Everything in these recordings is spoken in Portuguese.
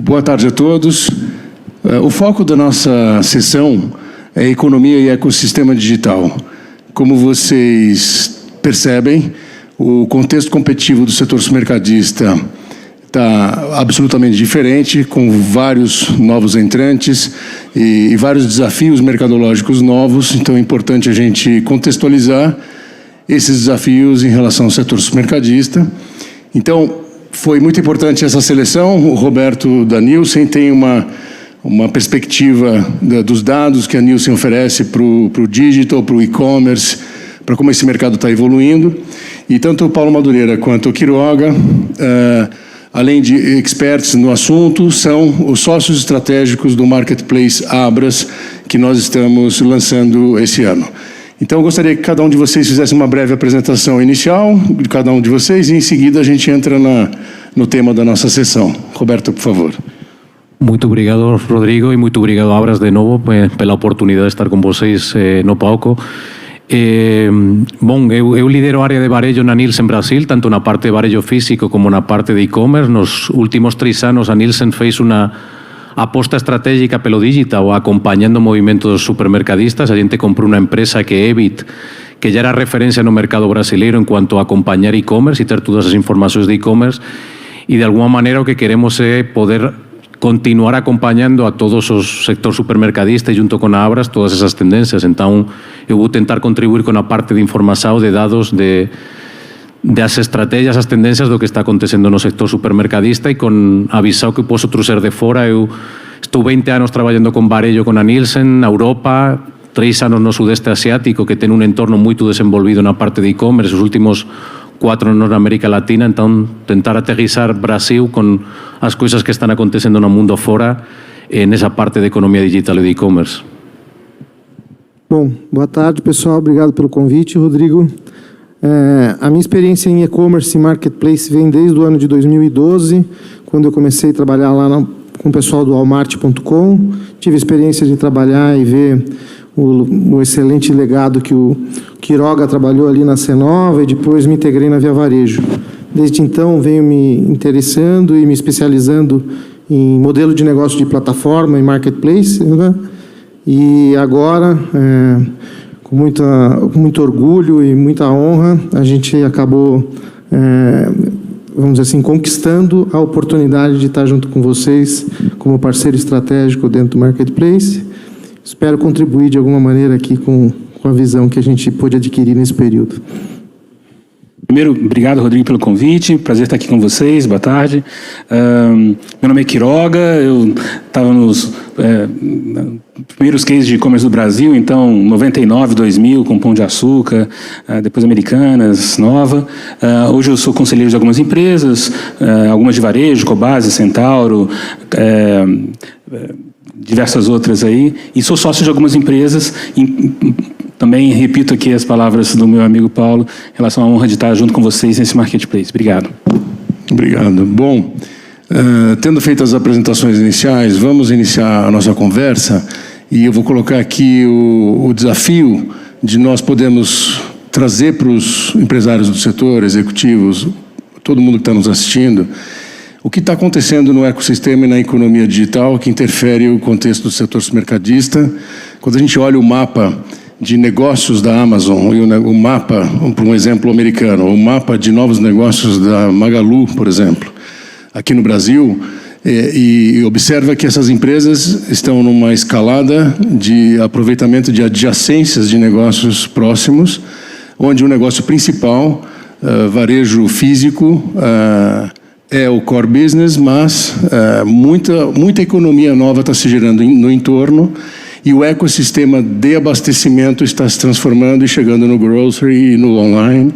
Boa tarde a todos. O foco da nossa sessão é economia e ecossistema digital. Como vocês percebem, o contexto competitivo do setor supermercadista está absolutamente diferente, com vários novos entrantes e vários desafios mercadológicos novos. Então é importante a gente contextualizar esses desafios em relação ao setor supermercadista. Então, foi muito importante essa seleção. O Roberto da Nielsen tem uma perspectiva dos dados que a Nielsen oferece para o digital, para o e-commerce, para como esse mercado está evoluindo. E tanto o Paulo Madureira quanto o Quiroga, além de experts no assunto, são os sócios estratégicos do Marketplace Abras, que nós estamos lançando esse ano. Então, eu gostaria que cada um de vocês fizesse uma breve apresentação inicial, de cada um de vocês, e em seguida a gente entra no tema da nossa sessão. Roberto, por favor. Muito obrigado, Rodrigo, e muito obrigado, Abras, de novo, pela oportunidade de estar com vocês no palco. Bom, eu lidero a área de varejo na Nielsen Brasil, tanto na parte de varejo físico como na parte de e-commerce. Nos últimos 3 anos, a Nielsen fez uma aposta estratégica pelo digital, acompañando o movimento dos supermercadistas. A gente comprou uma empresa que é Ebit, que já era referencia no mercado brasileiro en cuanto a acompañar e-commerce e ter todas as informações de e-commerce, e de alguma maneira o que queremos é poder continuar acompañando a todos os sector supermercadista e junto con a Abras todas esas tendências. Então, eu vou tentar contribuir con a parte de informação, de dados, das estrategias, as tendências do que está acontecendo no sector supermercadista, e con avisar que posso trouxer de fora. Eu estou 20 anos trabalhando con varejo con a Nielsen na Europa, 3 anos no sudeste asiático, que ten un entorno moito desenvolvido na parte de e-commerce, os últimos 4 anos na América Latina. Então, tentar aterrizar Brasil con as coisas que están acontecendo no mundo fora nessa parte de economia digital e de e-commerce. Bom, boa tarde, pessoal. Obrigado pelo convite, Rodrigo. A minha experiência em e-commerce e marketplace vem desde o ano de 2012, quando eu comecei a trabalhar lá com o pessoal do Walmart.com. Tive a experiência de trabalhar e ver o excelente legado que o Quiroga trabalhou ali na Cenova, e depois me integrei na Via Varejo. Desde então, venho me interessando e me especializando em modelo de negócio de plataforma e marketplace, né? E agora, com muito orgulho e muita honra, a gente acabou, vamos dizer assim, conquistando a oportunidade de estar junto com vocês como parceiro estratégico dentro do Marketplace. Espero contribuir de alguma maneira aqui com a visão que a gente pôde adquirir nesse período. Primeiro, obrigado, Rodrigo, pelo convite. Prazer estar aqui com vocês. Boa tarde. Meu nome é Quiroga. Eu estava nos primeiros cases de e-commerce do Brasil, então, 99, 2000, com Pão de Açúcar, depois Americanas, Nova. Hoje eu sou conselheiro de algumas empresas, algumas de varejo, Cobase, Centauro, diversas outras aí, e sou sócio de algumas empresas. Também repito aqui as palavras do meu amigo Paulo em relação à honra de estar junto com vocês nesse Marketplace. Obrigado. Obrigado. Bom, tendo feito as apresentações iniciais, vamos iniciar a nossa conversa, e eu vou colocar aqui o desafio de nós podermos trazer para os empresários do setor, executivos, todo mundo que está nos assistindo, o que está acontecendo no ecossistema e na economia digital que interfere o contexto do setor supermercadista. Quando a gente olha o mapa de negócios da Amazon e o mapa, por um exemplo americano, o mapa de novos negócios da Magalu, por exemplo, aqui no Brasil, e observa que essas empresas estão numa escalada de aproveitamento de adjacências de negócios próximos, onde o negócio principal, varejo físico, é o core business, mas muita economia nova está se gerando no entorno, e o ecossistema de abastecimento está se transformando e chegando no grocery e no online,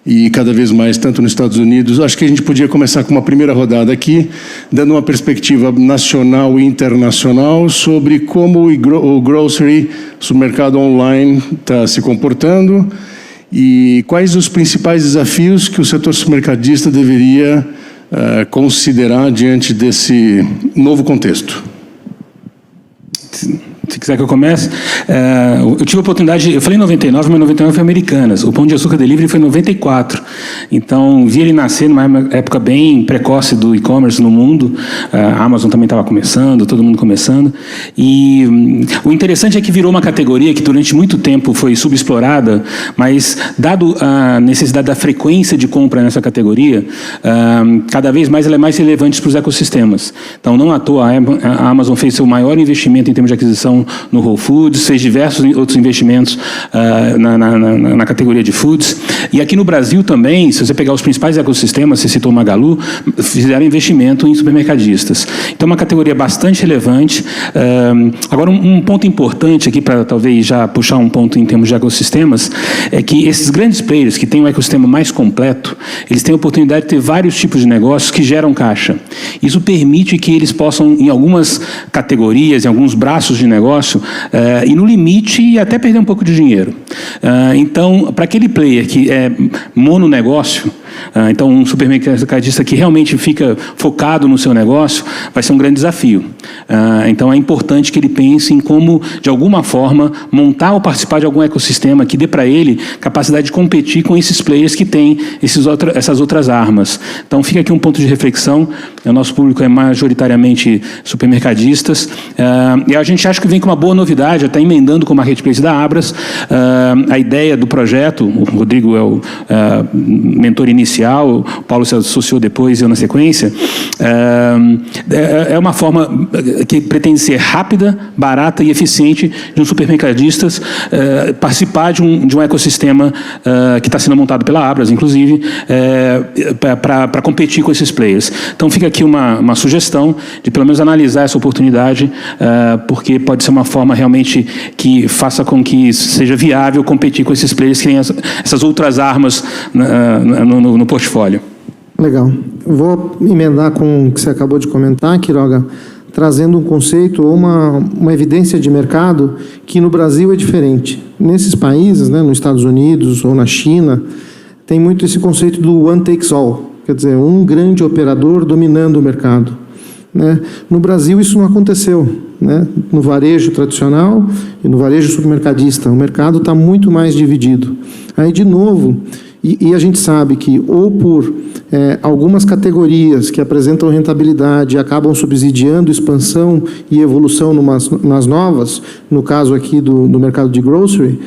e cada vez mais, tanto nos Estados Unidos. Acho que a gente podia começar com uma primeira rodada aqui, dando uma perspectiva nacional e internacional sobre como o grocery, o supermercado online, está se comportando, e quais os principais desafios que o setor supermercadista deveria considerar diante desse novo contexto. Se quiser que eu comece. Eu tive a oportunidade, eu falei em 99, mas 99 foi Americanas. O Pão de Açúcar Delivery foi em 94. Então, vi ele nascer numa época bem precoce do e-commerce no mundo. A Amazon também estava começando, todo mundo começando. E o interessante é que virou uma categoria que durante muito tempo foi subexplorada, mas dado a necessidade da frequência de compra nessa categoria, cada vez mais ela é mais relevante para os ecossistemas. Então, não à toa, a Amazon fez seu maior investimento em termos de aquisição no Whole Foods, fez diversos outros investimentos na categoria de foods. E aqui no Brasil também, se você pegar os principais ecossistemas, você citou o Magalu, fizeram investimento em supermercadistas. Então, é uma categoria bastante relevante. Agora, um ponto importante aqui, para talvez já puxar um ponto em termos de ecossistemas, é que esses grandes players que têm um ecossistema mais completo, eles têm a oportunidade de ter vários tipos de negócios que geram caixa. Isso permite que eles possam, em algumas categorias, em alguns braços de negócio, e no limite até perder um pouco de dinheiro. Então, para aquele player que é mononegócio, então um supermercadista que realmente fica focado no seu negócio, vai ser um grande desafio. Então, é importante que ele pense em como, de alguma forma, montar ou participar de algum ecossistema que dê para ele capacidade de competir com esses players que têm essas outras armas. Então, fica aqui um ponto de reflexão. O nosso público é majoritariamente supermercadistas. E a gente acha que vem com uma boa novidade, até emendando com o Marketplace da Abras. A ideia do projeto, o Rodrigo é o mentor inicial, o Paulo se associou depois e eu na sequência, é uma forma que pretende ser rápida, barata e eficiente de um supermercadistas participar de um ecossistema que está sendo montado pela Abras, inclusive, para competir com esses players. Então, fica aqui uma sugestão de, pelo menos, analisar essa oportunidade, porque pode ser uma forma realmente que faça com que seja viável competir com esses players que têm essas outras armas no portfólio. Legal. Vou emendar com o que você acabou de comentar, Quiroga, trazendo um conceito ou uma evidência de mercado que no Brasil é diferente. Nesses países, né, nos Estados Unidos ou na China, tem muito esse conceito do one takes all, quer dizer, um grande operador dominando o mercado. Né? No Brasil isso não aconteceu, né? No varejo tradicional e no varejo supermercadista, o mercado está muito mais dividido. Aí, de novo, e a gente sabe que ou por algumas categorias que apresentam rentabilidade acabam subsidiando expansão e evolução nas novas, no caso aqui do mercado de grocery,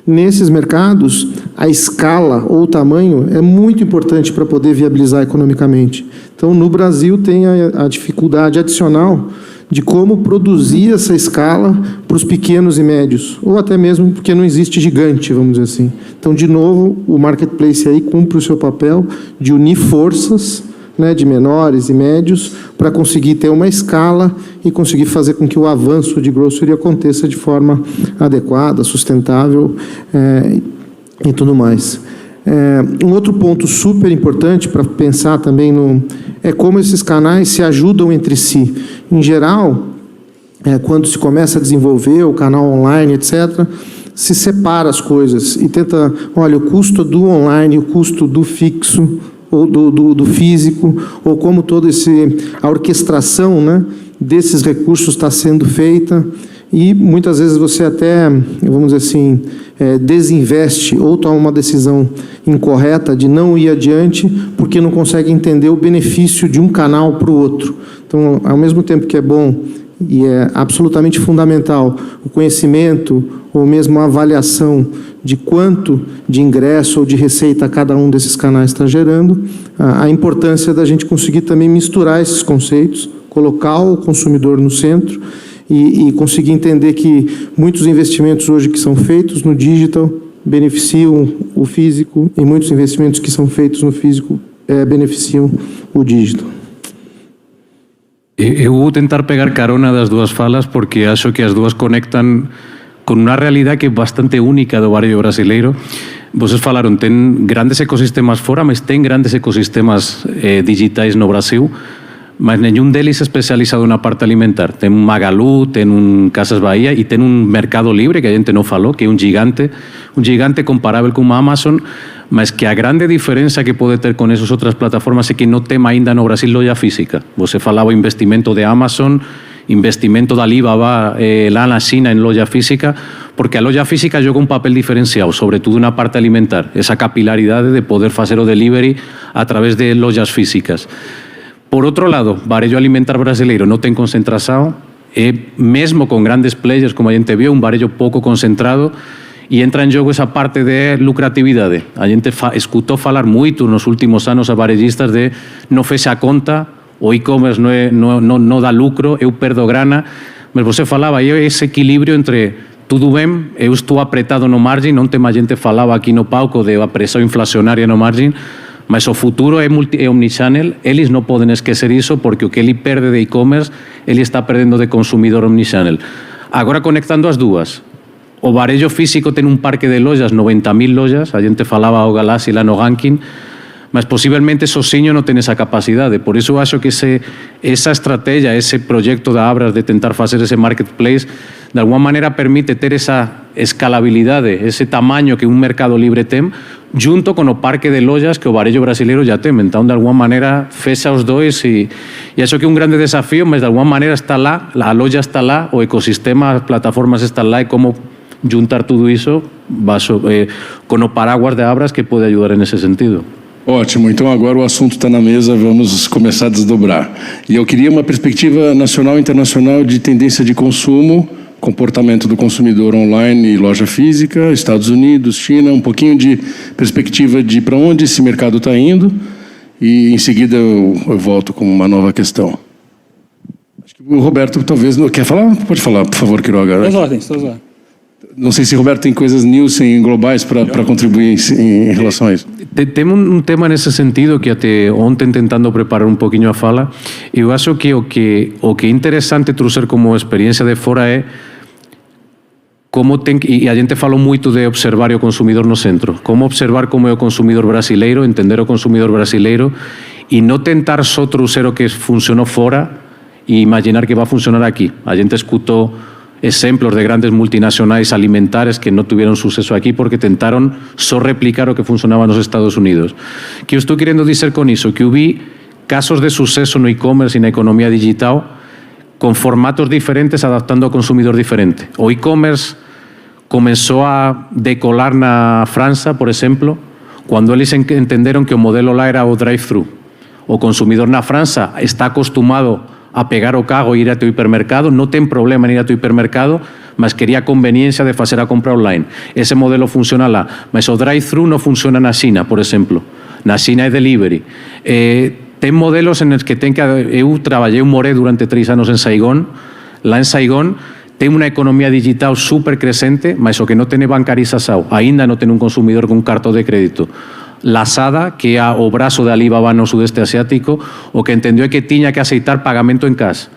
nesses mercados, a escala ou o tamanho é muito importante para poder viabilizar economicamente. Então, no Brasil, tem a dificuldade adicional de como produzir essa escala para os pequenos e médios, ou até mesmo porque não existe gigante, vamos dizer assim. Então, de novo, o Marketplace aí cumpre o seu papel de unir forças, né, de menores e médios, para conseguir ter uma escala e conseguir fazer com que o avanço de grocery aconteça de forma adequada, sustentável e tudo mais. Um outro ponto super importante para pensar também é como esses canais se ajudam entre si. Em geral, quando se começa a desenvolver o canal online, etc., se separa as coisas e tenta, olha, o custo do online, o custo do fixo, ou do físico, ou como toda a orquestração, né, desses recursos está sendo feita, e muitas vezes você até, vamos dizer assim, desinveste ou toma uma decisão incorreta de não ir adiante porque não consegue entender o benefício de um canal para o outro. Então, ao mesmo tempo que é bom e é absolutamente fundamental o conhecimento ou mesmo a avaliação de quanto de ingresso ou de receita cada um desses canais está gerando, a importância da gente conseguir também misturar esses conceitos, colocar o consumidor no centro e conseguir entender que muitos investimentos hoje que são feitos no digital beneficiam o físico e muitos investimentos que são feitos no físico beneficiam o digital. Eu vou tentar pegar carona das duas falas porque acho que as duas conectan con unha realidade que é bastante única do varejo brasileiro. Vocês falaron, ten grandes ecosistemas fora, mas ten grandes ecosistemas digitais no Brasil, mas nenhum deles especializado na parte alimentar. Ten un Magalu, ten un Casas Bahía e ten un Mercado Libre, que a gente non falou, que é un gigante comparável con unha Amazon, mas que a grande diferenza que pode ter con esas outras plataformas é que non tem aínda no Brasil loja física. Você falaba o investimento de Amazon investimento da Alibaba lá na China em loja física, porque a loja física joga um papel diferencial, sobretudo na parte alimentar, essa capilaridade de poder fazer o delivery a través de lojas físicas. Por outro lado, varejo alimentar brasileiro não tem concentração, mesmo com grandes players, como a gente viu, um varejo pouco concentrado, e entra em jogo essa parte de lucratividade. A gente escutou falar muito nos últimos anos a varejistas de não fecha a conta, o e-commerce não dá lucro, eu perdo grana, mas você falava aí esse equilíbrio entre tudo bem, eu estou apretado no margem, não tem mais gente falava aqui no palco de a pressão inflacionária no margem, mas o futuro é omnichannel, eles não podem esquecer isso, porque o que ele perde de e-commerce, ele está perdendo de consumidor omnichannel. Agora, conectando as duas, o varejo físico tem um parque de lojas, 90.000 lojas, a gente falava o Galassi lá no ranking, mas possivelmente sozinho não tem essa capacidade. Por isso eu acho que essa estratégia, esse projeto da Abras de tentar fazer esse marketplace, de alguma maneira permite ter essa escalabilidade, esse tamanho que um mercado livre tem, junto com o parque de lojas que o varejo brasileiro já tem. Então, de alguma maneira, fecha os dois e acho que é um grande desafio, mas de alguma maneira está lá, a loja está lá, o ecossistema, as plataformas estão lá e como juntar tudo isso com o paraguas de Abras que pode ajudar nesse sentido. Ótimo, então agora o assunto está na mesa, vamos começar a desdobrar. E eu queria uma perspectiva nacional e internacional de tendência de consumo, comportamento do consumidor online e loja física, Estados Unidos, China, um pouquinho de perspectiva de para onde esse mercado está indo, e em seguida eu volto com uma nova questão. Acho que o Roberto talvez não quer falar? Pode falar, por favor, Quiroga. Todas ordens, todas ordens. Não sei se o Roberto tem coisas Nielsen globais para contribuir em relação a isso. Tem um tema nesse sentido que até ontem, tentando preparar um pouquinho a fala, eu acho que o que é interessante trazer como experiência de fora é como tem, e a gente falou muito de observar o consumidor no centro, como observar como é o consumidor brasileiro, entender o consumidor brasileiro e não tentar só trazer o que funcionou fora e imaginar que vai funcionar aqui. A gente escutou exemplos de grandes multinacionais alimentares que não tiveram sucesso aqui porque tentaram só replicar o que funcionava nos Estados Unidos. O que eu estou querendo dizer com isso? Que eu vi casos de sucesso no e-commerce e na economia digital com formatos diferentes adaptando ao consumidor diferente. O e-commerce começou a decolar na França, por exemplo, quando eles entenderam que o modelo lá era o drive-thru. O consumidor na França está acostumado a pegar o carro e ir a teu hipermercado, não tem problema em ir a teu hipermercado, mas queria a conveniência de fazer a compra online. Esse modelo funciona lá, mas o drive-thru não funciona na China, por exemplo. Na China é delivery. Tem modelos em que tem que... Eu trabalhei, morei durante 3 anos em Saigón. Lá em Saigón tem uma economia digital super crescente, mas o que não tem é bancarização. Ainda não tem um consumidor com cartão de crédito. Lazada, que é o braço de Alibaba no sudeste asiático, o que entendeu é que tinha que aceitar pagamento em cash.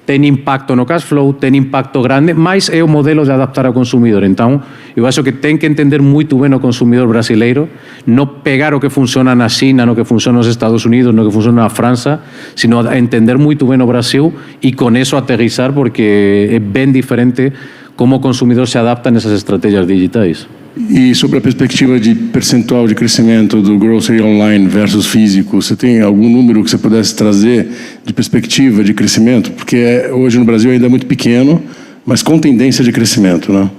Tem impacto no cash flow, tem impacto grande, mas é o modelo de adaptar ao consumidor. Então, eu acho que tem que entender muito bem o consumidor brasileiro, não pegar o que funciona na China, no que funciona nos Estados Unidos, no que funciona na França, sino entender muito bem o Brasil e com isso aterrissar, porque é bem diferente como o consumidor se adapta nessas estratégias digitais. E sobre a perspectiva de percentual de crescimento do grocery online versus físico, você tem algum número que você pudesse trazer de perspectiva de crescimento? Porque hoje no Brasil ainda é muito pequeno, mas com tendência de crescimento, né?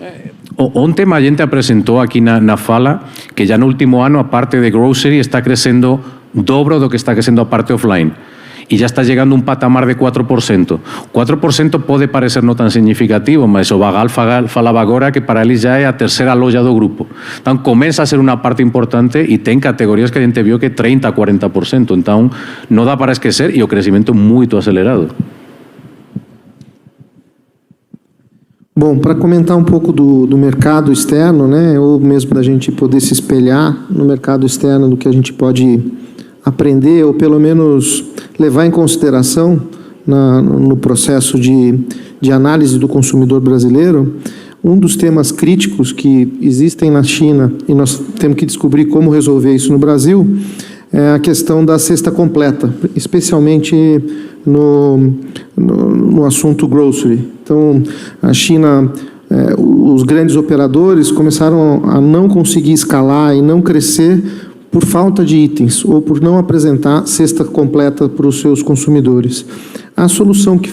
Ontem a gente apresentou aqui na fala que já no último ano a parte de grocery está crescendo dobro do que está crescendo a parte offline. E já está chegando a um patamar de 4%. 4% pode parecer não tão significativo, mas o Bagal falava agora que para eles já é a terceira loja do grupo. Então começa a ser uma parte importante e tem categorias que a gente viu que 30% a 40%. Então não dá para esquecer e o crescimento muito acelerado. Bom, para comentar um pouco do mercado externo, né, ou mesmo da gente poder se espelhar no mercado externo do que a gente pode aprender ou pelo menos levar em consideração no processo de análise do consumidor brasileiro, um dos temas críticos que existem na China e nós temos que descobrir como resolver isso no Brasil é a questão da cesta completa, especialmente no assunto grocery. Então, a China, os grandes operadores começaram a não conseguir escalar e não crescer por falta de itens ou por não apresentar cesta completa para os seus consumidores. A solução que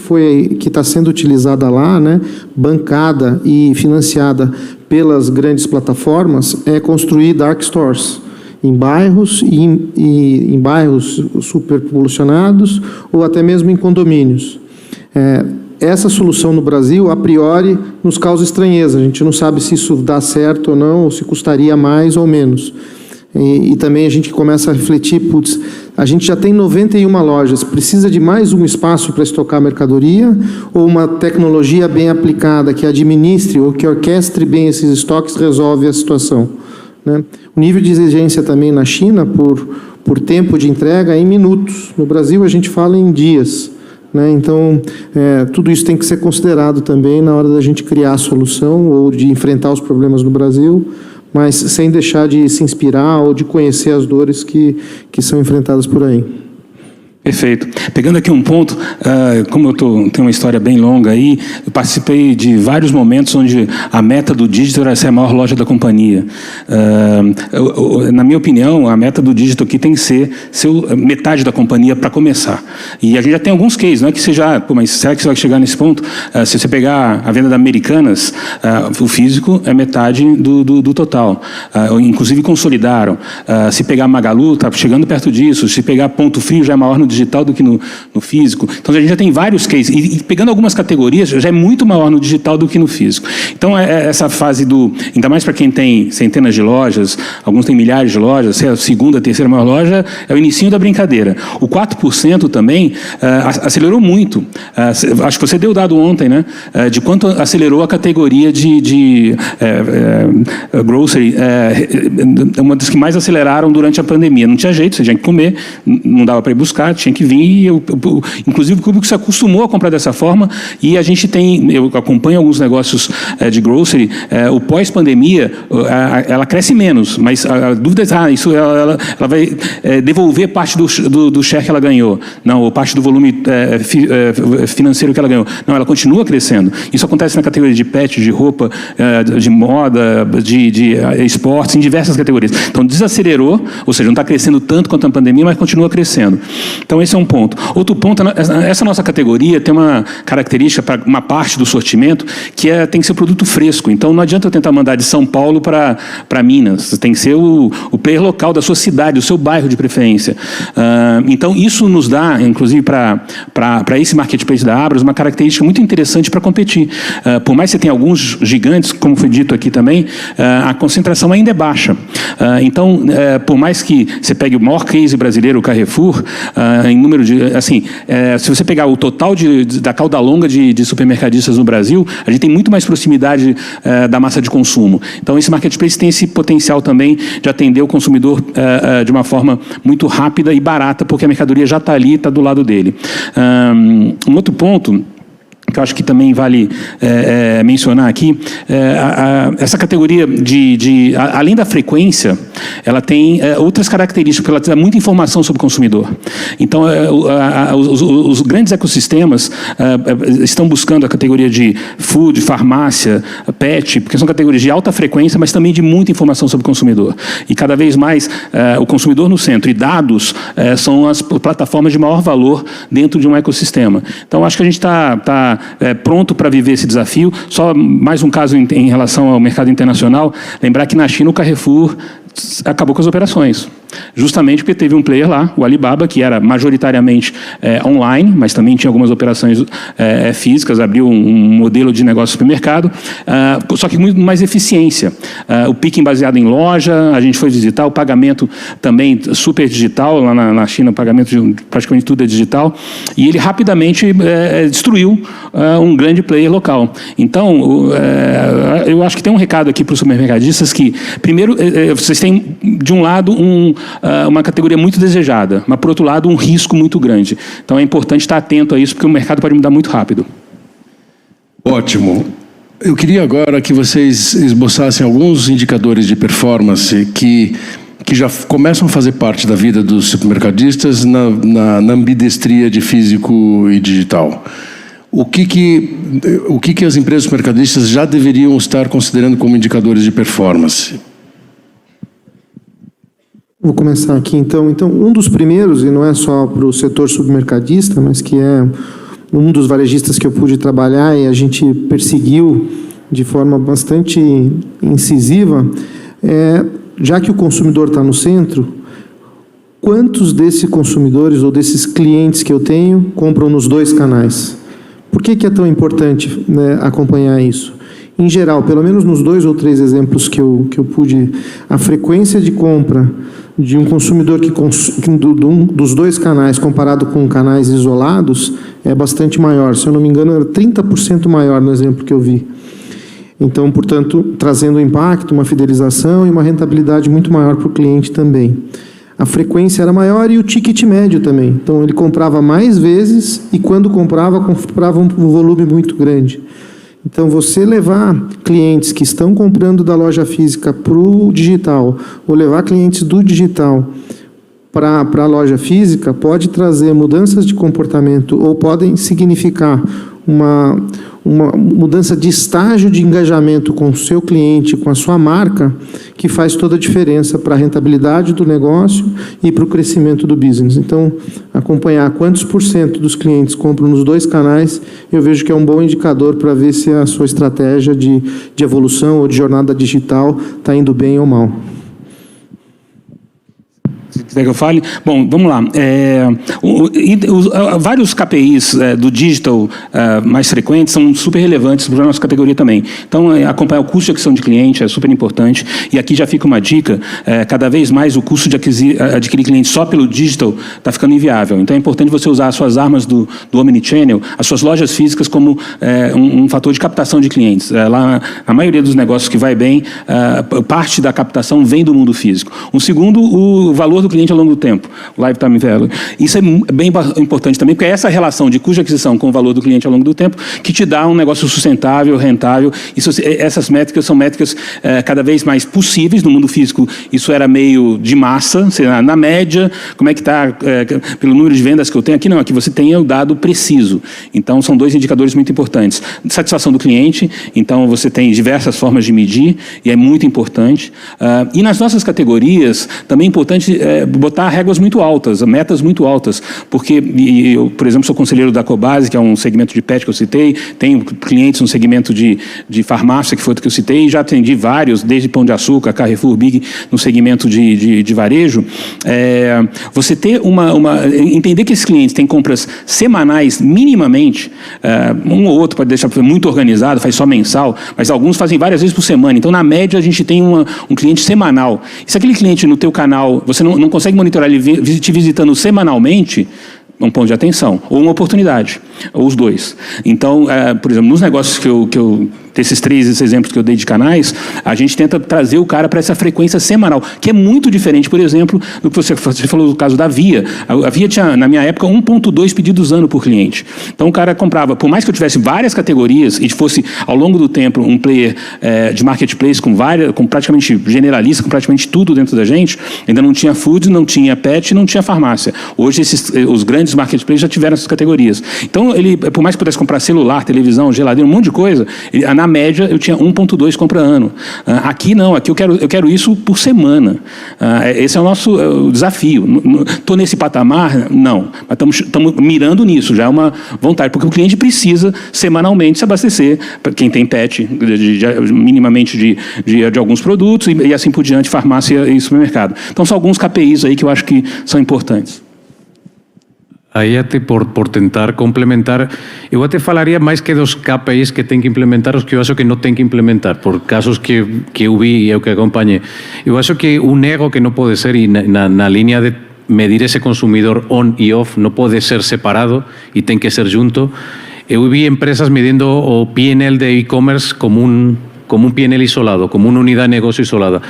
está sendo utilizada lá, né, bancada e financiada pelas grandes plataformas, é construir dark stores em bairros e em bairros superpopulacionados ou até mesmo em condomínios. Essa solução no Brasil, a priori, nos causa estranheza. A gente não sabe se isso dá certo ou não, ou se custaria mais ou menos. E também a gente começa a refletir, putz, a gente já tem 91 lojas, precisa de mais um espaço para estocar mercadoria ou uma tecnologia bem aplicada que administre ou que orquestre bem esses estoques resolve a situação, né? O nível de exigência também na China por tempo de entrega é em minutos. No Brasil a gente fala em dias, né? Então, tudo isso tem que ser considerado também na hora da gente criar a solução ou de enfrentar os problemas no Brasil, mas sem deixar de se inspirar ou de conhecer as dores que são enfrentadas por aí. Perfeito. Pegando aqui um ponto, como eu tenho uma história bem longa aí, eu participei de vários momentos onde a meta do dígito era ser a maior loja da companhia. Na minha opinião, a meta do dígito aqui tem que ser metade da companhia para começar. E a gente já tem alguns cases, não é que seja, mas será que você vai chegar nesse ponto? Se você pegar a venda da Americanas, o físico é metade do total. Inclusive consolidaram. Se pegar Magalu, está chegando perto disso. Se pegar Ponto Frio, já é maior no digital do que no físico. Então, a gente já tem vários cases. E pegando algumas categorias, já é muito maior no digital do que no físico. Então, essa fase ainda mais para quem tem centenas de lojas, alguns têm milhares de lojas, se é a segunda, a terceira maior loja, é o inicinho da brincadeira. O 4% também acelerou muito. Acho que você deu o dado ontem, né? De quanto acelerou a categoria de grocery. Uma das que mais aceleraram durante a pandemia. Não tinha jeito, você tinha que comer, não dava para ir buscar, tinha que vir, e inclusive o público se acostumou a comprar dessa forma, e a gente eu acompanho alguns negócios de grocery, o pós-pandemia, ela cresce menos, mas a dúvida é, ela vai devolver parte do share que ela ganhou, não, ou parte do volume financeiro que ela ganhou. Não, ela continua crescendo. Isso acontece na categoria de pet, de roupa, de moda, de esportes, em diversas categorias. Então, desacelerou, ou seja, não está crescendo tanto quanto a pandemia, mas continua crescendo. Então, esse é um ponto. Outro ponto, essa nossa categoria tem uma característica para uma parte do sortimento que tem que ser produto fresco. Então, não adianta eu tentar mandar de São Paulo para Minas. Tem que ser o player local da sua cidade, o seu bairro de preferência. Então, isso nos dá, inclusive, para esse marketplace da Abras, uma característica muito interessante para competir. Por mais que você tenha alguns gigantes, como foi dito aqui também, a concentração ainda é baixa. Então, por mais que você pegue o maior case brasileiro, o Carrefour, em número de... Assim, se você pegar o total da cauda longa de supermercadistas no Brasil, a gente tem muito mais proximidade da massa de consumo. Então, esse marketplace tem esse potencial também de atender o consumidor de uma forma muito rápida e barata, porque a mercadoria já está ali, está do lado dele. Um outro ponto que eu acho que também vale mencionar aqui, essa categoria além da frequência, ela tem outras características, porque ela dá muita informação sobre o consumidor. Então, os grandes ecossistemas estão buscando a categoria de food, farmácia, pet, porque são categorias de alta frequência, mas também de muita informação sobre o consumidor. E cada vez mais o consumidor no centro e dados são as plataformas de maior valor dentro de um ecossistema. Então, acho que a gente está pronto para viver esse desafio. Só mais um caso em relação ao mercado internacional, lembrar que na China o Carrefour acabou com as operações. Justamente porque teve um player lá, o Alibaba, que era majoritariamente online, mas também tinha algumas operações físicas, abriu um modelo de negócio de supermercado, só que com muito mais eficiência. O picking baseado em loja, a gente foi visitar, o pagamento também super digital, lá na China o pagamento de praticamente tudo é digital, e ele rapidamente destruiu um grande player local. Então, eu acho que tem um recado aqui para os supermercadistas que, primeiro, vocês têm, de um lado, uma categoria muito desejada, mas, por outro lado, um risco muito grande. Então, é importante estar atento a isso, porque o mercado pode mudar muito rápido. Ótimo. Eu queria agora que vocês esboçassem alguns indicadores de performance que já começam a fazer parte da vida dos supermercadistas na ambidestria de físico e digital. O que as empresas supermercadistas já deveriam estar considerando como indicadores de performance? Vou começar aqui, então. Então, um dos primeiros, e não é só para o setor supermercadista, mas que é um dos varejistas que eu pude trabalhar e a gente perseguiu de forma bastante incisiva, já que o consumidor está no centro, quantos desses consumidores ou desses clientes que eu tenho compram nos dois canais? Por que é tão importante, né, acompanhar isso? Em geral, pelo menos nos 2 ou 3 exemplos que eu pude, a frequência de compra de um consumidor dos dois canais comparado com canais isolados é bastante maior. Se eu não me engano, era 30% maior no exemplo que eu vi. Então, portanto, trazendo impacto, uma fidelização e uma rentabilidade muito maior para o cliente também. A frequência era maior e o ticket médio também. Então, ele comprava mais vezes e, quando comprava um volume muito grande. Então, você levar clientes que estão comprando da loja física para o digital, ou levar clientes do digital para a loja física, pode trazer mudanças de comportamento ou podem significar uma mudança de estágio de engajamento com o seu cliente, com a sua marca, que faz toda a diferença para a rentabilidade do negócio e para o crescimento do business. Então, acompanhar quantos % dos clientes compram nos dois canais, eu vejo que é um bom indicador para ver se a sua estratégia de evolução ou de jornada digital está indo bem ou mal. Se quiser que eu fale. Bom, vamos lá. Vários KPIs do digital mais frequentes são super relevantes para a nossa categoria também. Então, acompanhar o custo de aquisição de cliente é super importante. E aqui já fica uma dica, cada vez mais o custo de adquirir cliente só pelo digital está ficando inviável. Então, é importante você usar as suas armas do Omnichannel, as suas lojas físicas como um fator de captação de clientes. Lá, a maioria dos negócios que vai bem, parte da captação vem do mundo físico. Um segundo, o valor do cliente ao longo do tempo, lifetime value. Isso é bem importante também, porque é essa relação de custo de aquisição com o valor do cliente ao longo do tempo que te dá um negócio sustentável, rentável. Essas métricas são métricas cada vez mais possíveis no mundo físico. Isso era meio de massa, na média, como é que está, pelo número de vendas que eu tenho. Aqui não, aqui você tem o dado preciso. Então, são 2 indicadores muito importantes. Satisfação do cliente, então você tem diversas formas de medir, e é muito importante. E nas nossas categorias, também é importante botar réguas muito altas, metas muito altas, porque eu, por exemplo, sou conselheiro da Cobase, que é um segmento de pet que eu citei, tenho clientes no segmento de farmácia, que foi o que eu citei, e já atendi vários, desde Pão de Açúcar, Carrefour, Big, no segmento de varejo. Você ter entender que esses clientes têm compras semanais, minimamente, um ou outro pode deixar muito organizado, faz só mensal, mas alguns fazem várias vezes por semana. Então, na média, a gente tem um cliente semanal. E se aquele cliente no teu canal, você não consegue monitorar ele te visitando semanalmente, um ponto de atenção, ou uma oportunidade, ou os dois. Então, por exemplo, nos negócios que eu desses 3 exemplos que eu dei de canais, a gente tenta trazer o cara para essa frequência semanal, que é muito diferente, por exemplo, do que você falou do caso da Via. A Via tinha, na minha época, 1,2 pedidos ano por cliente. Então, o cara comprava, por mais que eu tivesse várias categorias e fosse, ao longo do tempo, um player de marketplace com praticamente generalista, com praticamente tudo dentro da gente, ainda não tinha food, não tinha pet, não tinha farmácia. Hoje, os grandes marketplaces já tiveram essas categorias. Então, ele, por mais que pudesse comprar celular, televisão, geladeira, um monte de coisa, na média, eu tinha 1,2 compra ano. Aqui não, aqui eu quero isso por semana. Esse é o nosso desafio. Estou nesse patamar? Não. Mas estamos mirando nisso, já é uma vontade, porque o cliente precisa semanalmente se abastecer, para quem tem pet, minimamente de alguns produtos, e assim por diante, farmácia e supermercado. Então, são alguns KPIs aí que eu acho que são importantes. Aí até por tentar complementar, eu até falaria mais que dos KPIs que tem que implementar, os que eu acho que não tem que implementar, por casos que eu vi e eu que acompanhei. Eu acho que um ego que não pode ser, e na linha de medir esse consumidor on e off, não pode ser separado e tem que ser junto. Eu vi empresas medindo o P&L de e-commerce como un P&L isolado, como una unidad de negocio isolada.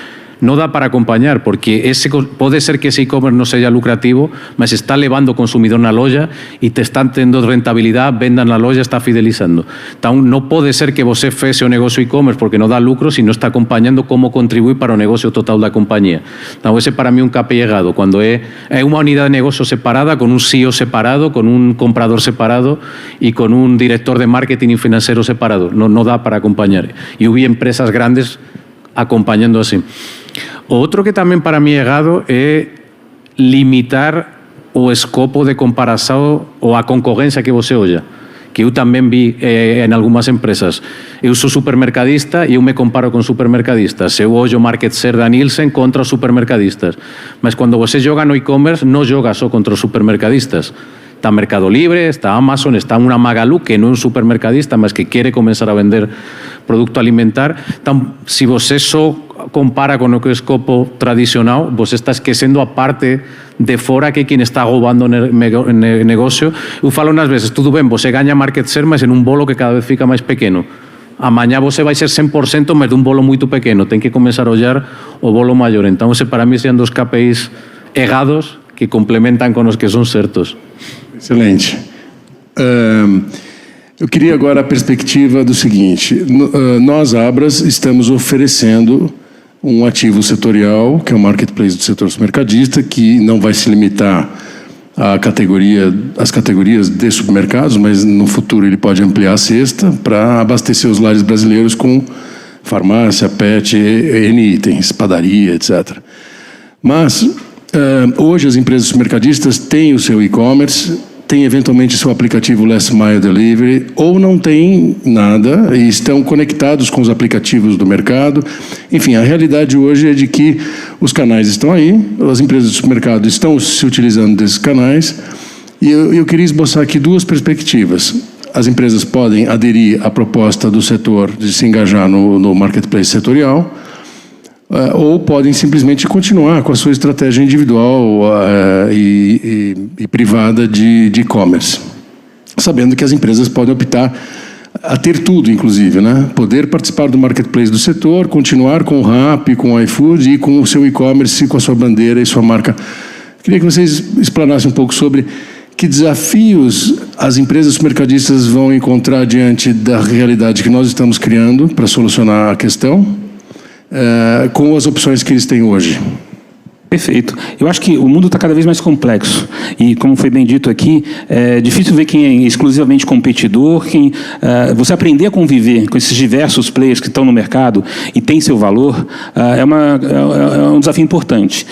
No da para acompañar, porque puede ser que ese e-commerce no sea lucrativo, mas está levando consumidor na loja e te están tendo rentabilidade, venda na loja, está fidelizando. Então, não pode ser que você feche o negócio e-commerce porque não dá lucro se não está acompanhando como contribui para o negócio total da companhia. Então, esse para mí é um KPI errado, quando é uma unidade de negócio separada, com um CEO separado, com um comprador separado e com um diretor de marketing e financeiro separado. Não dá para acompanhar. E eu vi empresas grandes acompañando así. Outro que tamén para mí é errado é limitar o escopo de comparação ou a concorrência que você olha. que eu também vi em algumas empresas. Eu sou supermercadista e eu me comparo com supermercadistas. Eu olho o market share da Nielsen contra os supermercadistas. Mas quando você joga no e-commerce, não joga só contra os supermercadistas. Está Mercado Libre, está Amazon, está una Magalu, que não é um supermercadista, mas que quer começar a vender produto alimentar. Então, se você só compara com o que é o escopo tradicional, você está esquecendo a parte de fora que é quem está roubando o negócio. Eu falo umas vezes, tudo bem, você ganha market share, mas em um bolo que cada vez fica mais pequeno. Amanhã você vai ser 100%, mas de um bolo muito pequeno. Tem que começar a olhar o bolo maior. Então, esse para mim são dos KPIs errados que complementam com os que são certos. Excelente. Eu queria agora a perspectiva do seguinte. Nós, Abras, estamos oferecendo um ativo setorial, que é o marketplace do setor supermercadista, que não vai se limitar às categorias de supermercados, mas no futuro ele pode ampliar a cesta para abastecer os lares brasileiros com farmácia, pet, N itens, padaria, etc. Mas hoje as empresas supermercadistas têm o seu e-commerce, têm eventualmente seu aplicativo Last Mile Delivery, ou não têm nada e estão conectados com os aplicativos do mercado. Enfim, a realidade hoje é de que os canais estão aí, as empresas de supermercado estão se utilizando desses canais, e eu queria esboçar aqui duas perspectivas. As empresas podem aderir à proposta do setor de se engajar no marketplace setorial, ou podem simplesmente continuar com a sua estratégia individual e privada de e-commerce, sabendo que as empresas podem optar a ter tudo, inclusive, né? Poder participar do marketplace do setor, continuar com o Rappi, com o iFood e com o seu e-commerce, com a sua bandeira e sua marca. Queria que vocês explanassem um pouco sobre que desafios as empresas supermercadistas vão encontrar diante da realidade que nós estamos criando para solucionar a questão, com as opções que eles têm hoje. Perfeito. Eu acho que o mundo está cada vez mais complexo e, como foi bem dito aqui, é difícil ver quem é exclusivamente competidor, você aprender a conviver com esses diversos players que estão no mercado e tem seu valor, é um desafio importante,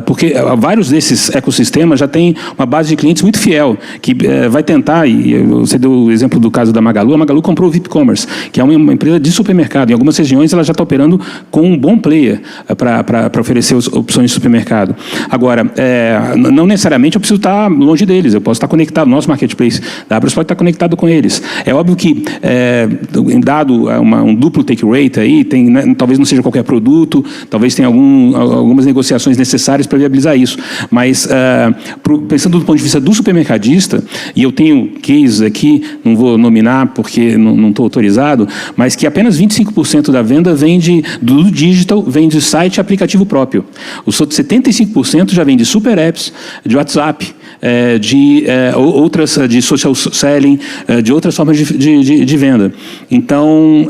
porque vários desses ecossistemas já têm uma base de clientes muito fiel, que vai tentar, e você deu o exemplo do caso da Magalu, a Magalu comprou o VIP Commerce, que é uma empresa de supermercado. Em algumas regiões ela já está operando com um bom player para oferecer opções de supermercado. Agora, não necessariamente eu preciso estar longe deles, eu posso estar conectado, nosso marketplace da Abras pode estar conectado com eles. É óbvio que, dado um duplo take rate aí, né, talvez não seja qualquer produto, talvez tenha algumas negociações necessárias para viabilizar isso, mas pensando do ponto de vista do supermercadista, e eu tenho cases aqui, não vou nominar porque não estou autorizado, mas que apenas 25% da venda vem do digital, vem de site e aplicativo próprio. Os outros 75% já vem de super apps, de WhatsApp, outras de social selling, de outras formas de venda. Então,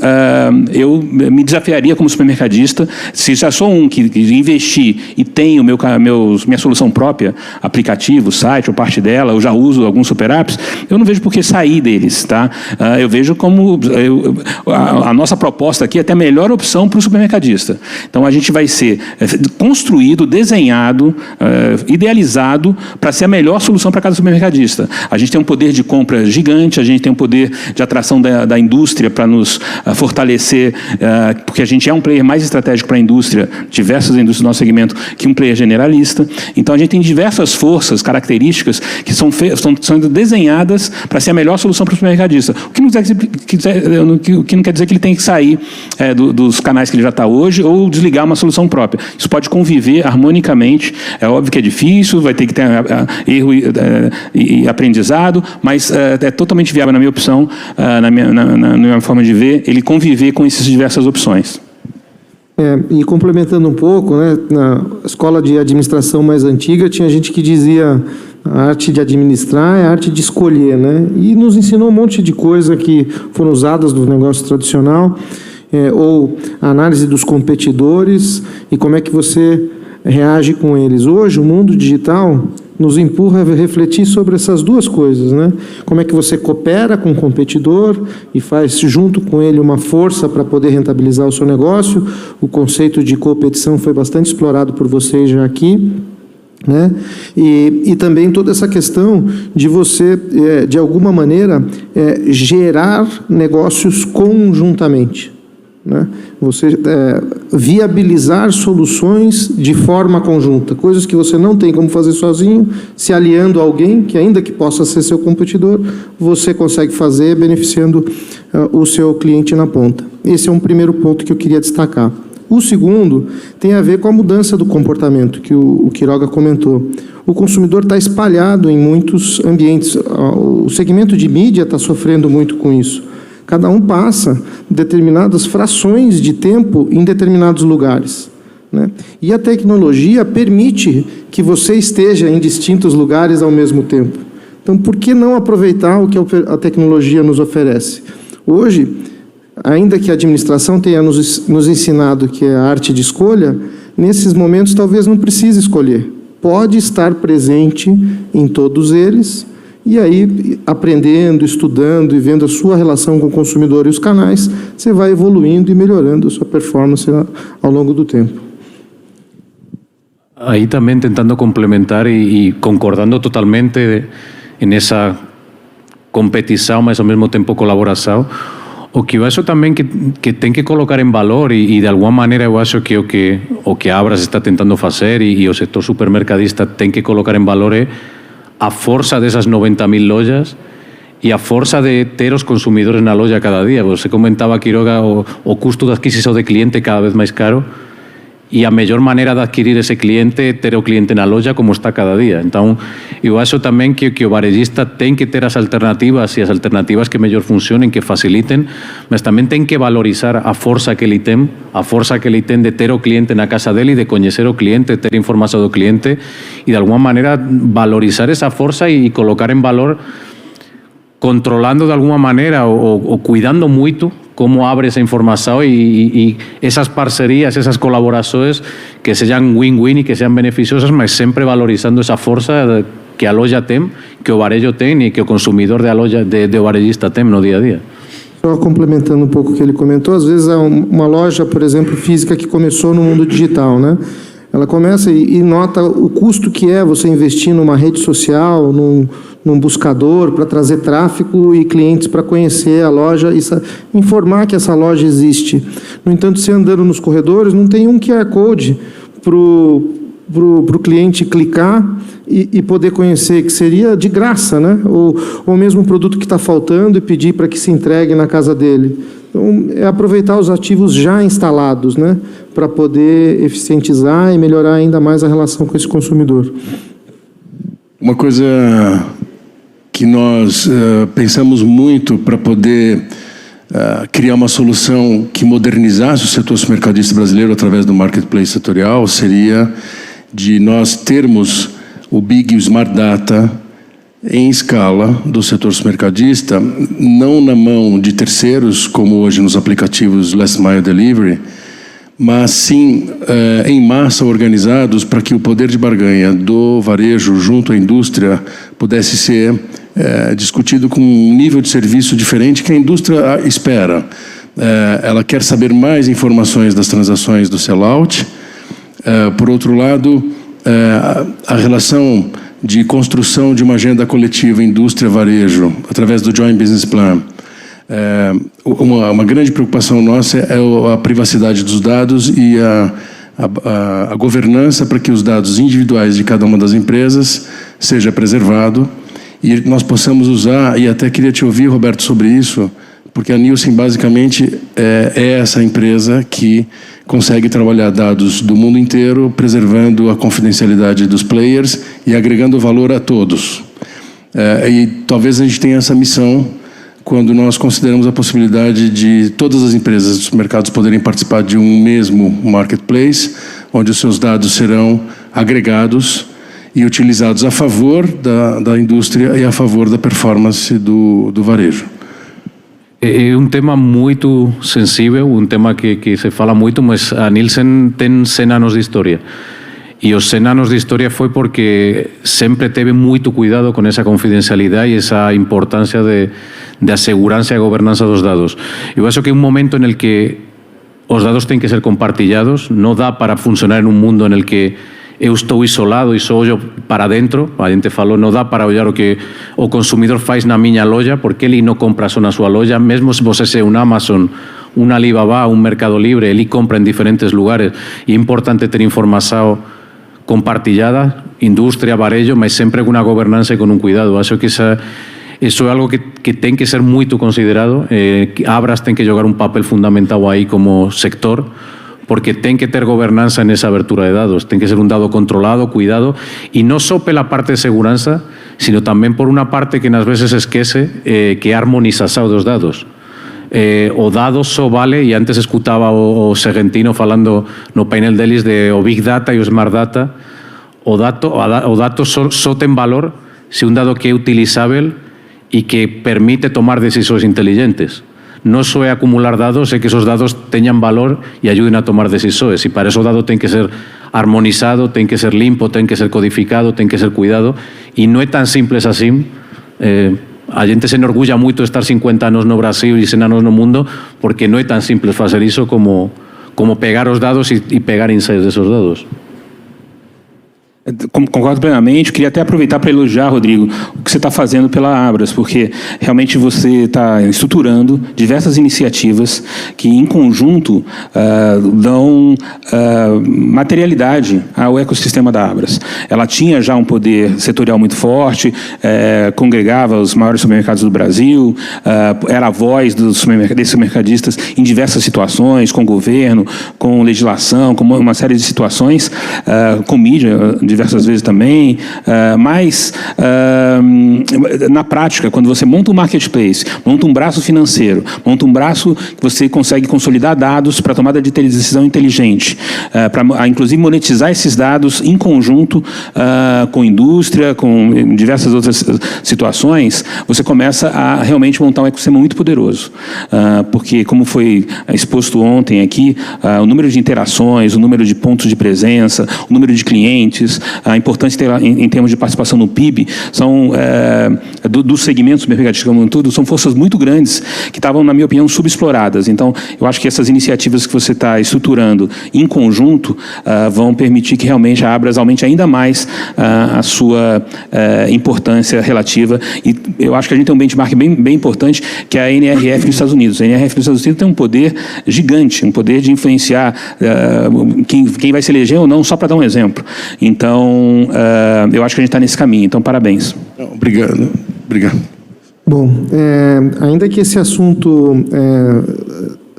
eu me desafiaria como supermercadista, se já sou um que investir e tenho minha solução própria, aplicativo, site ou parte dela, eu já uso alguns super apps, eu não vejo por que sair deles, tá? Eu vejo como a nossa proposta aqui é até a melhor opção para o supermercadista. Então, a gente vai ser construído, desenhado, idealizado para ser a melhor solução para cada supermercadista. A gente tem um poder de compra gigante, a gente tem um poder de atração da indústria para nos fortalecer, porque a gente é um player mais estratégico para a indústria, diversas indústrias do nosso segmento, que um player generalista. Então, a gente tem diversas forças, características que estão sendo desenhadas para ser a melhor solução para o supermercadista. O que não quer dizer que ele tem que sair dos canais que ele já está hoje ou desligar uma solução própria. Isso pode conviver harmonicamente. É óbvio que é difícil, vai ter que ter erro e aprendizado, mas é totalmente viável, na minha opção, na minha forma de ver, ele conviver com essas diversas opções. E complementando um pouco, né, na escola de administração mais antiga, tinha gente que dizia a arte de administrar é a arte de escolher, né? E nos ensinou um monte de coisa que foram usadas no negócio tradicional, ou a análise dos competidores e como é que você reage com eles. Hoje, o mundo digital nos empurra a refletir sobre essas duas coisas, né? Como é que você coopera com o competidor e faz junto com ele uma força para poder rentabilizar o seu negócio. O conceito de competição foi bastante explorado por vocês já aqui. né? E também toda essa questão de você, de alguma maneira, gerar negócios conjuntamente, né? Você viabilizar soluções de forma conjunta, coisas que você não tem como fazer sozinho, se aliando a alguém que, ainda que possa ser seu competidor, você consegue fazer beneficiando o seu cliente na ponta. Esse é um primeiro ponto que eu queria destacar. O segundo tem a ver com a mudança do comportamento, que o Quiroga comentou. O consumidor está espalhado em muitos ambientes. O segmento de mídia está sofrendo muito com isso. Cada um passa determinadas frações de tempo em determinados lugares, né? E a tecnologia permite que você esteja em distintos lugares ao mesmo tempo. Então, por que não aproveitar o que a tecnologia nos oferece? Hoje, ainda que a administração tenha nos ensinado que é a arte de escolha, nesses momentos talvez não precise escolher. Pode estar presente em todos eles, e aí, aprendendo, estudando e vendo a sua relação com o consumidor e os canais, você vai evoluindo e melhorando a sua performance ao longo do tempo. Aí também tentando complementar e concordando totalmente nessa competição, mas ao mesmo tempo colaboração, o que eu acho também que tem que colocar em valor e de alguma maneira eu acho que o que a Abras está tentando fazer e o setor supermercadista tem que colocar em valor é a força dessas 90.000 lojas e a força de ter os consumidores na loja cada dia. Você comentava, Quiroga, o custo de adquisição de cliente cada vez mais caro e a melhor maneira de adquirir esse cliente é ter o cliente na loja como está cada dia. Então, eu acho também que o varejista tem que ter as alternativas e as alternativas que melhor funcionem, que facilitem, mas também tem que valorizar a força que ele tem de ter o cliente na casa dele, de conhecer o cliente, ter informação do cliente e, de alguma maneira, valorizar essa força e colocar em valor, controlando de alguma maneira ou cuidando muito como abre essa informação e essas parcerias, essas colaborações que sejam win-win e que sejam beneficiosas, mas sempre valorizando essa força que a loja tem, que o varejo tem e que o consumidor da loja, do varejista tem no dia a dia. Só complementando um pouco o que ele comentou, às vezes é uma loja, por exemplo, física que começou no mundo digital, né? Ela começa e nota o custo que é você investir numa rede social, num buscador para trazer tráfego e clientes para conhecer a loja e informar que essa loja existe. No entanto, você andando nos corredores, não tem um QR Code para o cliente clicar e poder conhecer, que seria de graça, né? Ou mesmo um produto que está faltando e pedir para que se entregue na casa dele. Então, é aproveitar os ativos já instalados, né, para poder eficientizar e melhorar ainda mais a relação com esse consumidor. Uma coisa que nós pensamos muito para poder criar uma solução que modernizasse o setor supermercadista brasileiro através do marketplace setorial seria de nós termos o Big Smart Data em escala do setor supermercadista, não na mão de terceiros, como hoje nos aplicativos Last Mile Delivery, mas sim em massa organizados para que o poder de barganha do varejo junto à indústria pudesse ser discutido com um nível de serviço diferente que a indústria espera. Ela quer saber mais informações das transações do sellout. Por outro lado, a relação de construção de uma agenda coletiva indústria-varejo através do Joint Business Plan. Uma grande preocupação nossa é a privacidade dos dados e a governança para que os dados individuais de cada uma das empresas seja preservado e nós possamos usar, e até queria te ouvir, Roberto, sobre isso, porque a Nielsen basicamente é essa empresa que consegue trabalhar dados do mundo inteiro, preservando a confidencialidade dos players e agregando valor a todos. E talvez a gente tenha essa missão quando nós consideramos a possibilidade de todas as empresas dos mercados poderem participar de um mesmo marketplace, onde os seus dados serão agregados e utilizados a favor da indústria e a favor da performance do varejo. É um tema muito sensível, um tema que se fala muito, mas a Nielsen tem 100 anos de história. E os 100 anos de história foi porque sempre teve muito cuidado com essa confidencialidade e essa importância de segurança e a governança dos dados. Eu acho que é um momento en el que os dados têm que ser compartilhados, não dá para funcionar em um mundo en el que eu estou isolado e só olho para dentro. A gente falou, não dá para olhar o que o consumidor faz na minha loja, porque ele não compra só na sua loja, mesmo se você ser um Amazon, um Alibaba, um Mercado Livre, ele compra em diferentes lugares. E é importante ter informação compartilhada, indústria, varejo, mas sempre com uma governança e com um cuidado. Acho que isso é algo que tem que ser muito considerado. Abras tem que jogar um papel fundamental aí como sector, porque tem que ter governança nessa abertura de dados. Tem que ser um dado controlado, cuidado, e não só pela parte de segurança, sino também por uma parte que às vezes esquece, que é a harmonização dos dados. O dado só vale, e antes escutava o Segentino falando no painel deles de o Big Data e o Smart Data. O dato só tem valor se um dado que é utilizável e que permite tomar decisões inteligentes. Não só é acumular dados, é que esos dados tenham valor e ajudem a tomar decisões. E para isso o dado tem que ser harmonizado, tem que ser limpo, tem que ser codificado, tem que ser cuidado. E não é tão simples assim. A gente se enorgulha muito de estar 50 anos no Brasil e 100 anos no mundo, porque não é tão simples fazer isso como pegar os dados e pegar insights desses dados. Concordo plenamente. Queria até aproveitar para elogiar, Rodrigo, o que você está fazendo pela Abras, porque realmente você está estruturando diversas iniciativas que, em conjunto, dão materialidade ao ecossistema da Abras. Ela tinha já um poder setorial muito forte, congregava os maiores supermercados do Brasil, era a voz desses supermercadistas em diversas situações, com governo, com legislação, com uma série de situações, com mídia, diversas vezes também, mas na prática, quando você monta um marketplace, monta um braço financeiro, monta um braço que você consegue consolidar dados para tomada de decisão inteligente, para inclusive monetizar esses dados em conjunto com indústria, com diversas outras situações, você começa a realmente montar um ecossistema muito poderoso, porque, como foi exposto ontem aqui, o número de interações, o número de pontos de presença, o número de clientes, a importância em termos de participação no PIB, são dos segmentos mercantis como um todo, são forças muito grandes que estavam, na minha opinião, subexploradas. Então, eu acho que essas iniciativas que você está estruturando em conjunto vão permitir que realmente a Abras aumente ainda mais a sua importância relativa. E eu acho que a gente tem um benchmark bem importante, que é a NRF dos Estados Unidos. A NRF dos Estados Unidos tem um poder gigante, um poder de influenciar quem vai se eleger ou não, só para dar um exemplo. Então, eu acho que a gente está nesse caminho. Então, parabéns. Obrigado. Bom, ainda que esse assunto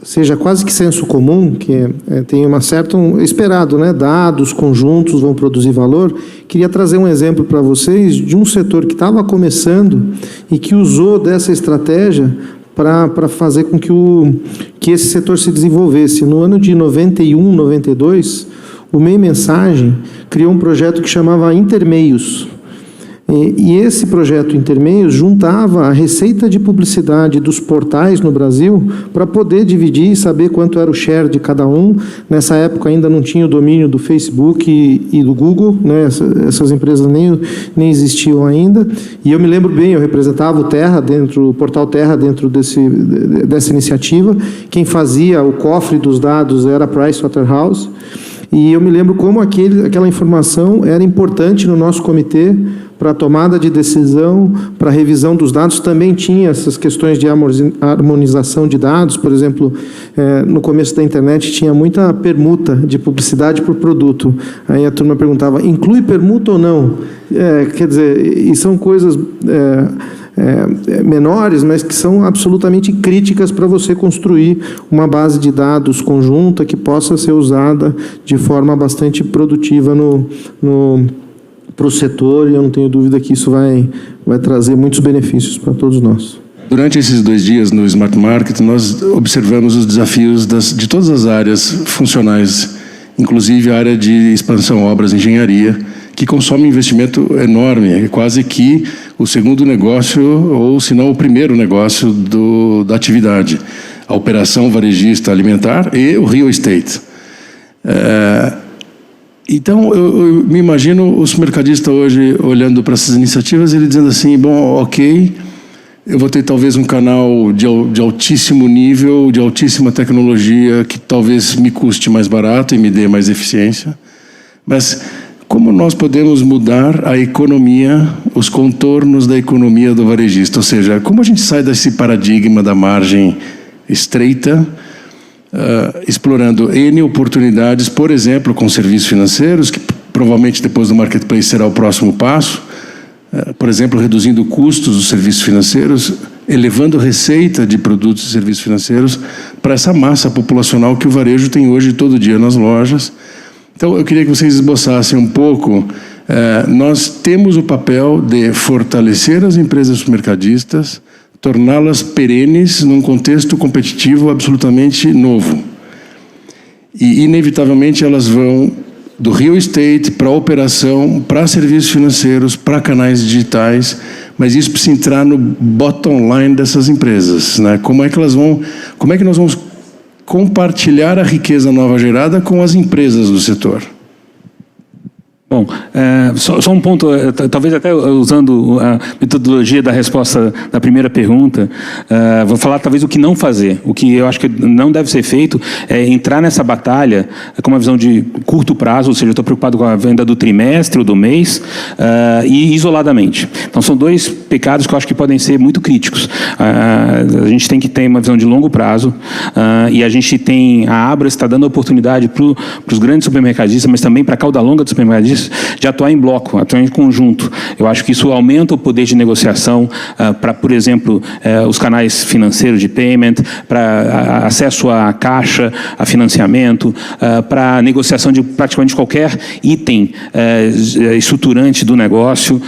seja quase que senso comum, que tem uma certa esperado, né? Dados conjuntos vão produzir valor. Queria trazer um exemplo para vocês de um setor que estava começando e que usou dessa estratégia para fazer com que esse setor se desenvolvesse. No ano de 91, 92, o Meio Mensagem criou um projeto que chamava Intermeios. E esse projeto Intermeios juntava a receita de publicidade dos portais no Brasil para poder dividir e saber quanto era o share de cada um. Nessa época ainda não tinha o domínio do Facebook e do Google, né? Essas empresas nem existiam ainda. E eu me lembro bem, eu representava o portal Terra dentro dessa iniciativa. Quem fazia o cofre dos dados era a Pricewaterhouse. E eu me lembro como aquela informação era importante no nosso comitê para a tomada de decisão, para a revisão dos dados. Também tinha essas questões de harmonização de dados. Por exemplo, no começo da internet tinha muita permuta de publicidade por produto. Aí a turma perguntava, inclui permuta ou não? Quer dizer, e são coisas menores, mas que são absolutamente críticas para você construir uma base de dados conjunta que possa ser usada de forma bastante produtiva para o setor, e eu não tenho dúvida que isso vai trazer muitos benefícios para todos nós. Durante esses 2 dias no Smart Market, nós observamos os desafios de todas as áreas funcionais, inclusive a área de expansão, obras, engenharia, que consome investimento enorme, é quase que o segundo negócio, ou se não o primeiro negócio da atividade, a operação varejista alimentar e o real estate. Então, eu me imagino os mercadistas hoje olhando para essas iniciativas e ele dizendo assim, bom, ok, eu vou ter talvez um canal de altíssimo nível, de altíssima tecnologia, que talvez me custe mais barato e me dê mais eficiência, mas como nós podemos mudar a economia, os contornos da economia do varejista, ou seja, como a gente sai desse paradigma da margem estreita, explorando N oportunidades, por exemplo, com serviços financeiros, que provavelmente depois do marketplace será o próximo passo, por exemplo, reduzindo custos dos serviços financeiros, elevando receita de produtos e serviços financeiros para essa massa populacional que o varejo tem hoje todo dia nas lojas. Então, eu queria que vocês esboçassem um pouco. Nós temos o papel de fortalecer as empresas supermercadistas, torná-las perenes num contexto competitivo absolutamente novo. E, inevitavelmente, elas vão do real estate para a operação, para serviços financeiros, para canais digitais, mas isso precisa entrar no bottom line dessas empresas, né? Como é que nós vamos compartilhar a riqueza nova gerada com as empresas do setor? Bom, só um ponto, talvez até usando a metodologia da resposta da primeira pergunta, vou falar talvez o que não fazer. O que eu acho que não deve ser feito é entrar nessa batalha com uma visão de curto prazo, ou seja, eu estou preocupado com a venda do trimestre ou do mês, e isoladamente. Então, são dois pecados que eu acho que podem ser muito críticos. A gente tem que ter uma visão de longo prazo, e a gente tem, a Abra está dando oportunidade para os grandes supermercadistas, mas também para a cauda longa dos supermercadistas, de atuar em bloco, atuar em conjunto. Eu acho que isso aumenta o poder de negociação para, por exemplo, os canais financeiros de payment, para acesso à caixa, a financiamento, para negociação de praticamente qualquer item estruturante do negócio.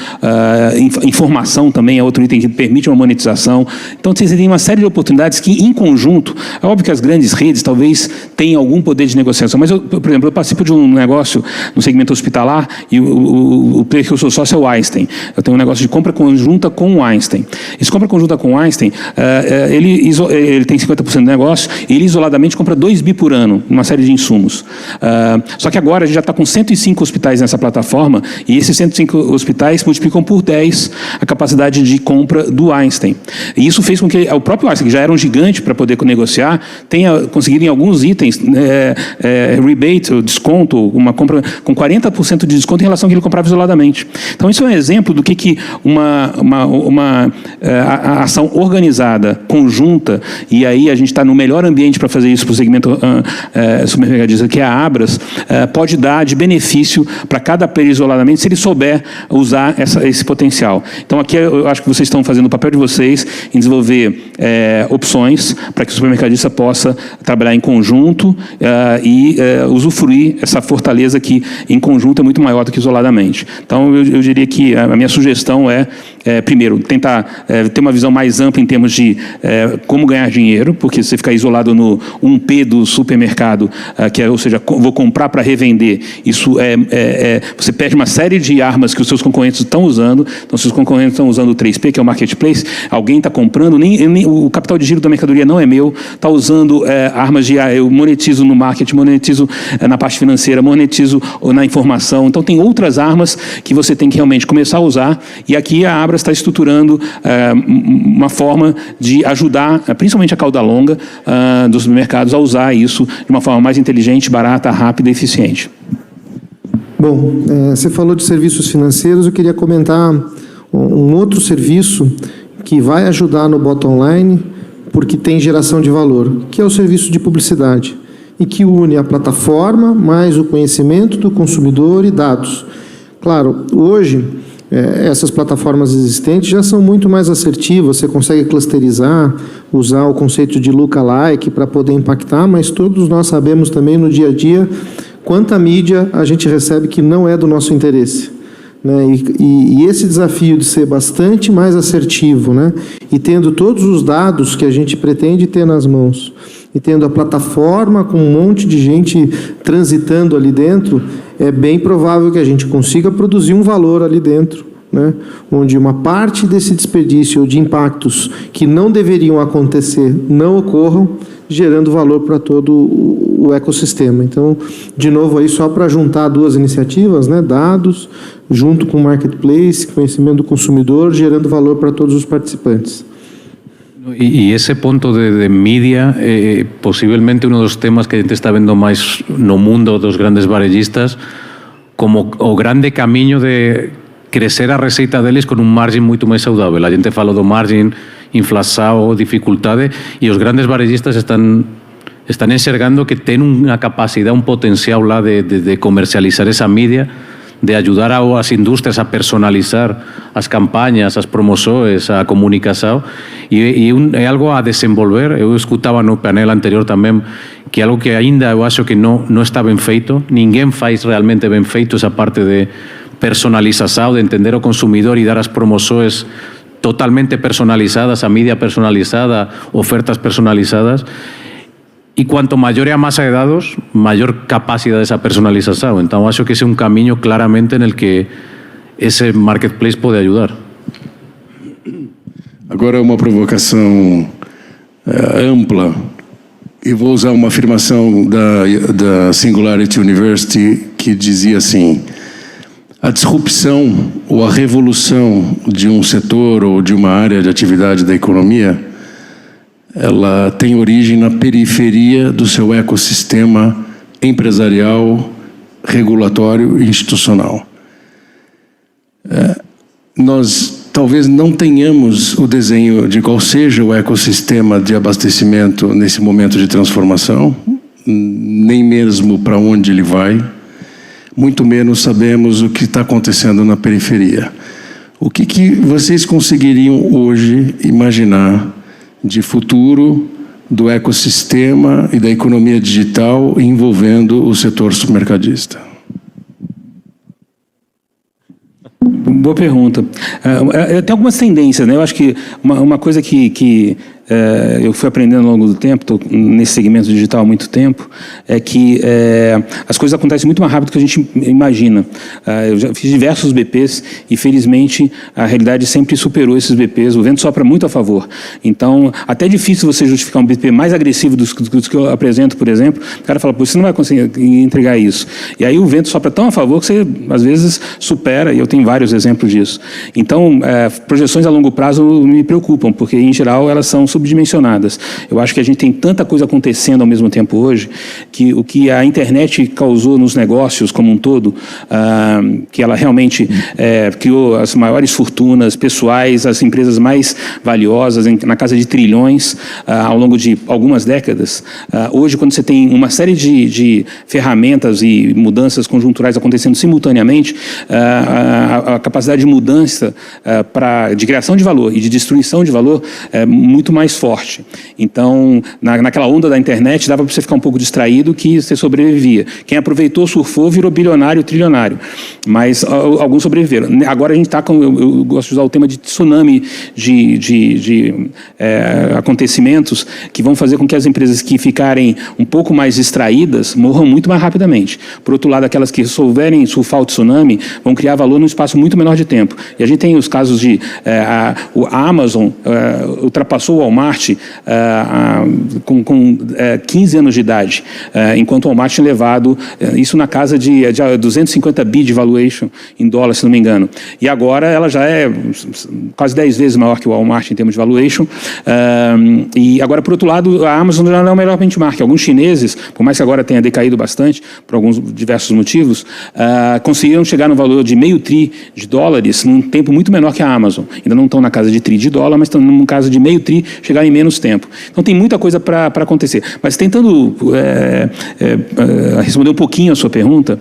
Informação também é outro item que permite uma monetização. Então, você tem uma série de oportunidades que, em conjunto, é óbvio que as grandes redes talvez tenham algum poder de negociação, mas, por exemplo, eu participo de um negócio no segmento hospitalar, e o player que eu sou sócio é o Einstein. Eu tenho um negócio de compra conjunta com o Einstein. Esse compra conjunta com o Einstein, ele tem 50% do negócio, e ele isoladamente compra 2 bi por ano, uma série de insumos. Só que agora a gente já está com 105 hospitais nessa plataforma, e esses 105 hospitais multiplicam por 10 a capacidade de compra do Einstein. E isso fez com que o próprio Einstein, que já era um gigante para poder negociar, tenha conseguido em alguns itens rebate, ou desconto, uma compra com 40% de desconto em relação ao que ele comprava isoladamente. Então, isso é um exemplo do que uma ação organizada, conjunta, e aí a gente está no melhor ambiente para fazer isso para o segmento supermercadista, que é a Abras, pode dar de benefício para cada player isoladamente, se ele souber usar esse potencial. Então, aqui eu acho que vocês estão fazendo o papel de vocês em desenvolver opções para que o supermercadista possa trabalhar em conjunto e usufruir essa fortaleza que, em conjunto, é muito maior do que isoladamente. Então, eu diria que a minha sugestão primeiro, tentar ter uma visão mais ampla em termos de como ganhar dinheiro, porque se você ficar isolado no 1P do supermercado, ou seja, vou comprar para revender, isso você perde uma série de armas que os seus concorrentes estão usando. Então, se os concorrentes estão usando o 3P, que é o marketplace, alguém está comprando, nem o capital de giro da mercadoria não é meu, está usando armas de eu monetizo no marketing, monetizo na parte financeira, monetizo na informação. Então, tem outras armas que você tem que realmente começar a usar, e aqui a Abra está estruturando uma forma de ajudar, principalmente a cauda longa dos mercados, a usar isso de uma forma mais inteligente, barata, rápida e eficiente. Bom, você falou de serviços financeiros, eu queria comentar um outro serviço que vai ajudar no bottom line, porque tem geração de valor, que é o serviço de publicidade, e que une a plataforma mais o conhecimento do consumidor e dados. Claro, hoje, essas plataformas existentes já são muito mais assertivas, você consegue clusterizar, usar o conceito de lookalike para poder impactar, mas todos nós sabemos também no dia a dia quanta mídia a gente recebe que não é do nosso interesse, né? E esse desafio de ser bastante mais assertivo, né? E tendo todos os dados que a gente pretende ter nas mãos, e tendo a plataforma com um monte de gente transitando ali dentro, é bem provável que a gente consiga produzir um valor ali dentro, né? Onde uma parte desse desperdício ou de impactos que não deveriam acontecer não ocorram, gerando valor para todo o ecossistema. Então, de novo, aí só para juntar duas iniciativas, né? Dados, junto com o marketplace, conhecimento do consumidor, gerando valor para todos os participantes. Y ese punto de media, posiblemente uno dos temas que a gente está vendo máis no mundo dos grandes varellistas, como o grande caminho de crescer a receita deles com margem muito mais saudável. A gente falou do margem, inflação, dificuldade, e os grandes varejistas estão enxergando que tem uma capacidade, potencial lá de comercializar essa mídia, de ajudar as indústrias a personalizar as campanhas, as promoções, a comunicação, e é algo a desenvolver. Eu escutava no painel anterior também que é algo que ainda eu acho que não está bem feito, ninguém faz realmente bem feito essa parte de personalização, de entender o consumidor e dar as promoções totalmente personalizadas, a mídia personalizada, ofertas personalizadas. E quanto maior é a massa de dados, maior capacidade dessa personalização. Então, acho que esse é um caminho claramente no que esse marketplace pode ajudar. Agora, uma provocação ampla, e vou usar uma afirmação da Singularity University que dizia assim: a disrupção ou a revolução de um setor ou de uma área de atividade da economia, ela tem origem na periferia do seu ecossistema empresarial, regulatório e institucional. Nós talvez não tenhamos o desenho de qual seja o ecossistema de abastecimento nesse momento de transformação, nem mesmo para onde ele vai, muito menos sabemos o que está acontecendo na periferia. O que vocês conseguiriam hoje imaginar de futuro do ecossistema e da economia digital envolvendo o setor supermercadista? Boa pergunta. Tem algumas tendências, né? Eu acho que uma coisa que eu fui aprendendo ao longo do tempo, estou nesse segmento digital há muito tempo, é que as coisas acontecem muito mais rápido do que a gente imagina. Eu já fiz diversos BPs e, felizmente, a realidade sempre superou esses BPs. O vento sopra muito a favor. Então, até é difícil você justificar um BP mais agressivo dos que eu apresento, por exemplo. O cara fala, você não vai conseguir entregar isso. E aí o vento sopra tão a favor que você, às vezes, supera, e eu tenho vários exemplos disso. Então, projeções a longo prazo me preocupam, porque, em geral, elas são subdimensionadas. Eu acho que a gente tem tanta coisa acontecendo ao mesmo tempo hoje, que o que a internet causou nos negócios como um todo, que ela realmente criou as maiores fortunas pessoais, as empresas mais valiosas, na casa de trilhões, ao longo de algumas décadas. Hoje, quando você tem uma série de ferramentas e mudanças conjunturais acontecendo simultaneamente, a capacidade de mudança de criação de valor e de destruição de valor é muito mais forte. Então, naquela onda da internet, dava para você ficar um pouco distraído que você sobrevivia. Quem aproveitou, surfou, virou bilionário, trilionário. Mas alguns sobreviveram. Agora a gente está com... Eu gosto de usar o tema de tsunami de acontecimentos que vão fazer com que as empresas que ficarem um pouco mais distraídas morram muito mais rapidamente. Por outro lado, aquelas que souberem surfar o tsunami vão criar valor num espaço muito menor de tempo. E a gente tem os casos de... a Amazon ultrapassou o Walmart com 15 anos de idade, enquanto o Walmart tinha levado isso na casa de 250 bi de valuation em dólar, se não me engano. E agora ela já é quase 10 vezes maior que o Walmart em termos de valuation. E agora, por outro lado, a Amazon já não é o melhor benchmark. Alguns chineses, por mais que agora tenha decaído bastante, por alguns diversos motivos, conseguiram chegar no valor de $500 bilhão num tempo muito menor que a Amazon. Ainda não estão na casa de $1 trilhão, mas estão num caso de $500 bilhão chegar em menos tempo. Então tem muita coisa para acontecer. Mas tentando responder um pouquinho a sua pergunta,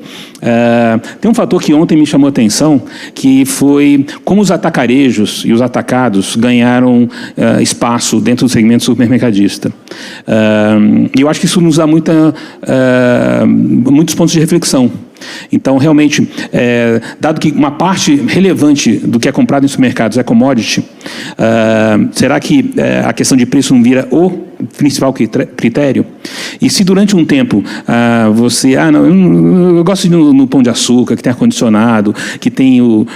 tem um fator que ontem me chamou a atenção, que foi como os atacarejos e os atacados ganharam espaço dentro do segmento supermercadista. E eu acho que isso nos dá muitos pontos de reflexão. Então, realmente, dado que uma parte relevante do que é comprado em supermercados é commodity, será que a questão de preço não vira o principal critério? E se durante um tempo você... eu gosto de ir no Pão de Açúcar, que tem ar-condicionado, que tem o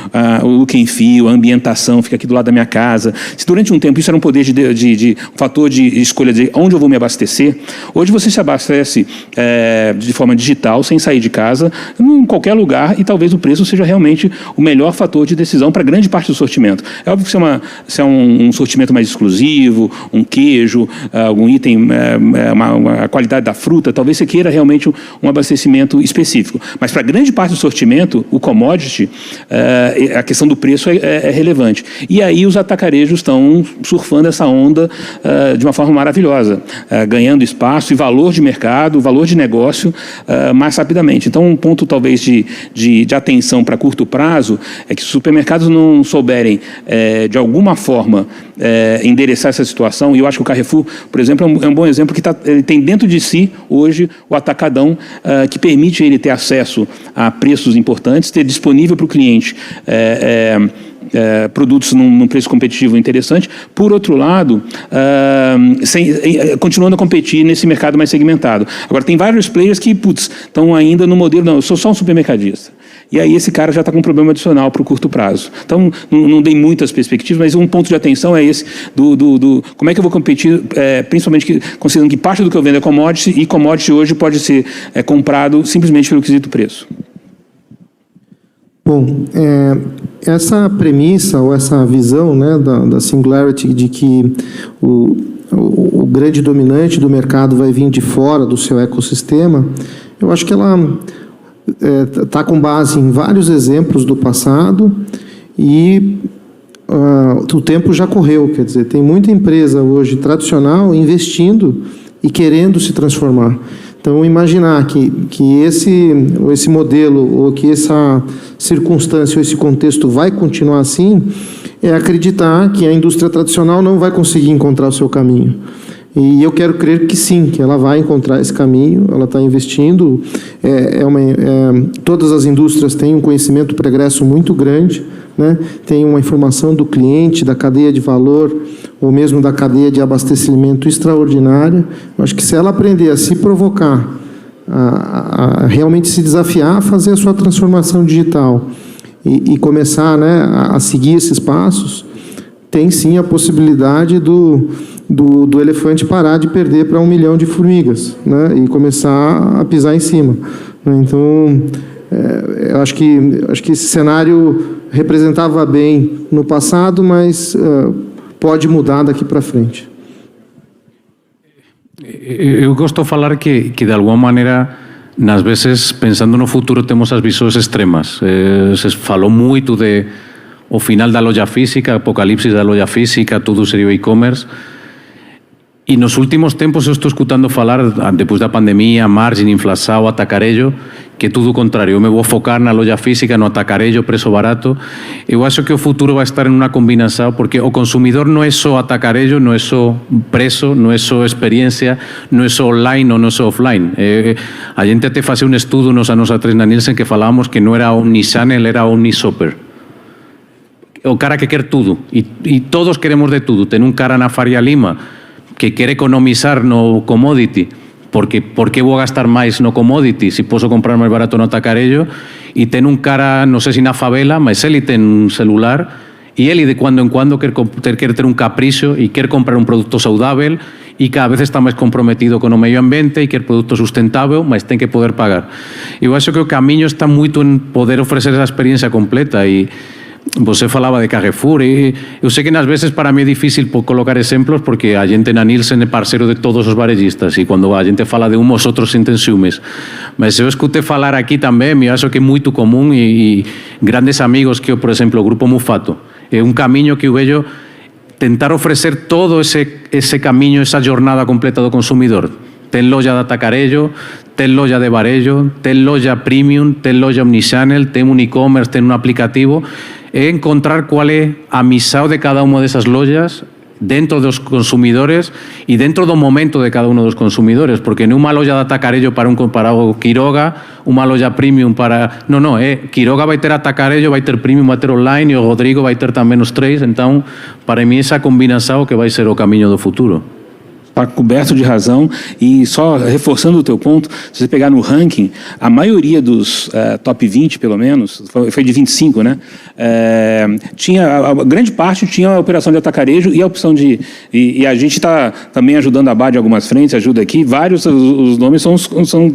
look and feel, a ambientação, fica aqui do lado da minha casa. Se durante um tempo isso era um poder um fator de escolha de onde eu vou me abastecer, hoje você se abastece de forma digital, sem sair de casa, em qualquer lugar, e talvez o preço seja realmente o melhor fator de decisão para grande parte do sortimento. É óbvio que se é um sortimento mais exclusivo, um queijo, algum item, uma qualidade qualidade da fruta, talvez você queira realmente um abastecimento específico. Mas para grande parte do sortimento, o commodity, a questão do preço é relevante. E aí os atacarejos estão surfando essa onda de uma forma maravilhosa, ganhando espaço e valor de mercado, valor de negócio mais rapidamente. Então, um ponto talvez de atenção para curto prazo é que se os supermercados não souberem, de alguma forma, endereçar essa situação, e eu acho que o Carrefour, por exemplo, é um bom exemplo, que ele tem dentro de si, hoje, o atacadão, que permite ele ter acesso a preços importantes, ter disponível para o cliente produtos num preço competitivo interessante. Por outro lado, continuando a competir nesse mercado mais segmentado. Agora, tem vários players que estão ainda no modelo, não, eu sou só um supermercadista. E aí esse cara já está com um problema adicional para o curto prazo. Então, não dei muitas perspectivas, mas um ponto de atenção é esse, como é que eu vou competir, principalmente considerando que parte do que eu vendo é commodity, e commodity hoje pode ser comprado simplesmente pelo quesito preço. Bom, essa premissa ou essa visão, né, da Singularity, de que o grande dominante do mercado vai vir de fora do seu ecossistema, eu acho que ela está com base em vários exemplos do passado e o tempo já correu. Quer dizer, tem muita empresa hoje tradicional investindo e querendo se transformar. Então, imaginar que esse modelo ou que essa circunstância ou esse contexto vai continuar assim é acreditar que a indústria tradicional não vai conseguir encontrar o seu caminho. E eu quero crer que sim, que ela vai encontrar esse caminho, ela está investindo. Todas as indústrias têm um conhecimento pregresso muito grande, né? Tem uma informação do cliente, da cadeia de valor, ou mesmo da cadeia de abastecimento extraordinária. Eu acho que se ela aprender a se provocar, a realmente se desafiar a fazer a sua transformação digital e começar, né, a seguir esses passos, tem sim a possibilidade do elefante parar de perder para 1 milhão de formigas, né, e começar a pisar em cima. Então, eu acho que esse cenário representava bem no passado, mas pode mudar daqui para frente. Eu gosto de falar que de alguma maneira, nas vezes, pensando no futuro, temos as visões extremas. Se falou muito o final da loja física, apocalipsis da loja física, tudo seria o e-commerce. E nos últimos tempos eu estou escutando falar, depois da pandemia, margem, inflação, atacarejo, que é tudo o contrário. Eu me vou focar na loja física, no atacarejo, preço barato. Eu acho que o futuro vai estar em uma combinação, porque o consumidor não é só atacarejo, não é só preço, não é só experiência, não é só online ou não é só offline. A gente até fazia um estudo nos anos atrás na Nielsen que falávamos que não era omnichannel, era omnishopper. O cara que quer tudo, e todos queremos de tudo. Tem um cara na Faria Lima que quer economizar no commodity, porque por que vou gastar máis no commodity se posso comprar máis barato no atacarejo? E ten un cara, non sei se na favela, mas ele ten un celular e ele de quando en quando quer ter un capricho e quer comprar un produto saudável e cada vez está máis comprometido con o medio ambiente e quer produto sustentável, mas ten que poder pagar. Eu acho que o camiño está moito en poder ofrecer esa experiencia completa e você falaba de Carrefour e eu sei que nas veces para mí é difícil colocar exemplos porque a gente na Nielsen é parceiro de todos os varejistas e quando a gente fala de uns, outros sinten ciúmes. Mas eu escutei falar aqui também, eu acho que é muito comum e grandes amigos que, por exemplo, o Grupo Mufato, é um caminho que eu vejo tentar ofrecer todo ese caminho, esa jornada completa do consumidor. Ten loja de atacarejo, ten loja de varejo, ten loja premium, ten loja omnichannel, ten un e-commerce, ten un aplicativo. É encontrar qual é a missão de cada uma dessas lojas dentro dos consumidores e dentro do momento de cada um dos consumidores, porque não uma loja de atacarejo para o Quiroga, uma loja premium para... Não, Quiroga vai ter atacarejo, vai ter premium, vai ter online e o Rodrigo vai ter também os três, então, para mim, essa combinação que vai ser o caminho do futuro. Está coberto de razão e só reforçando o teu ponto, se você pegar no ranking, a maioria dos top 20, pelo menos, foi de 25, né? A grande parte tinha a operação de atacarejo e a opção de... E a gente está também ajudando a BAD em algumas frentes, ajuda aqui, vários, os nomes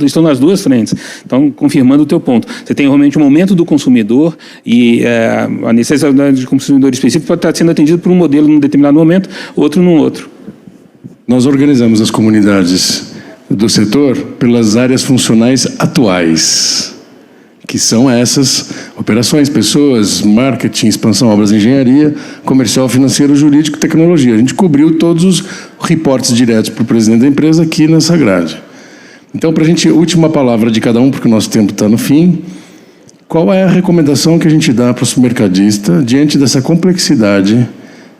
estão nas duas frentes. Então, confirmando o teu ponto. Você tem realmente um momento do consumidor e a necessidade de consumidor específico pode estar sendo atendido por um modelo num determinado momento, outro num outro. Nós organizamos as comunidades do setor pelas áreas funcionais atuais, que são essas operações, pessoas, marketing, expansão, obras, engenharia, comercial, financeiro, jurídico e tecnologia. A gente cobriu todos os reportes diretos para o presidente da empresa aqui nessa grade. Então, para a gente, última palavra de cada um, porque o nosso tempo está no fim. Qual é a recomendação que a gente dá para o mercadista diante dessa complexidade,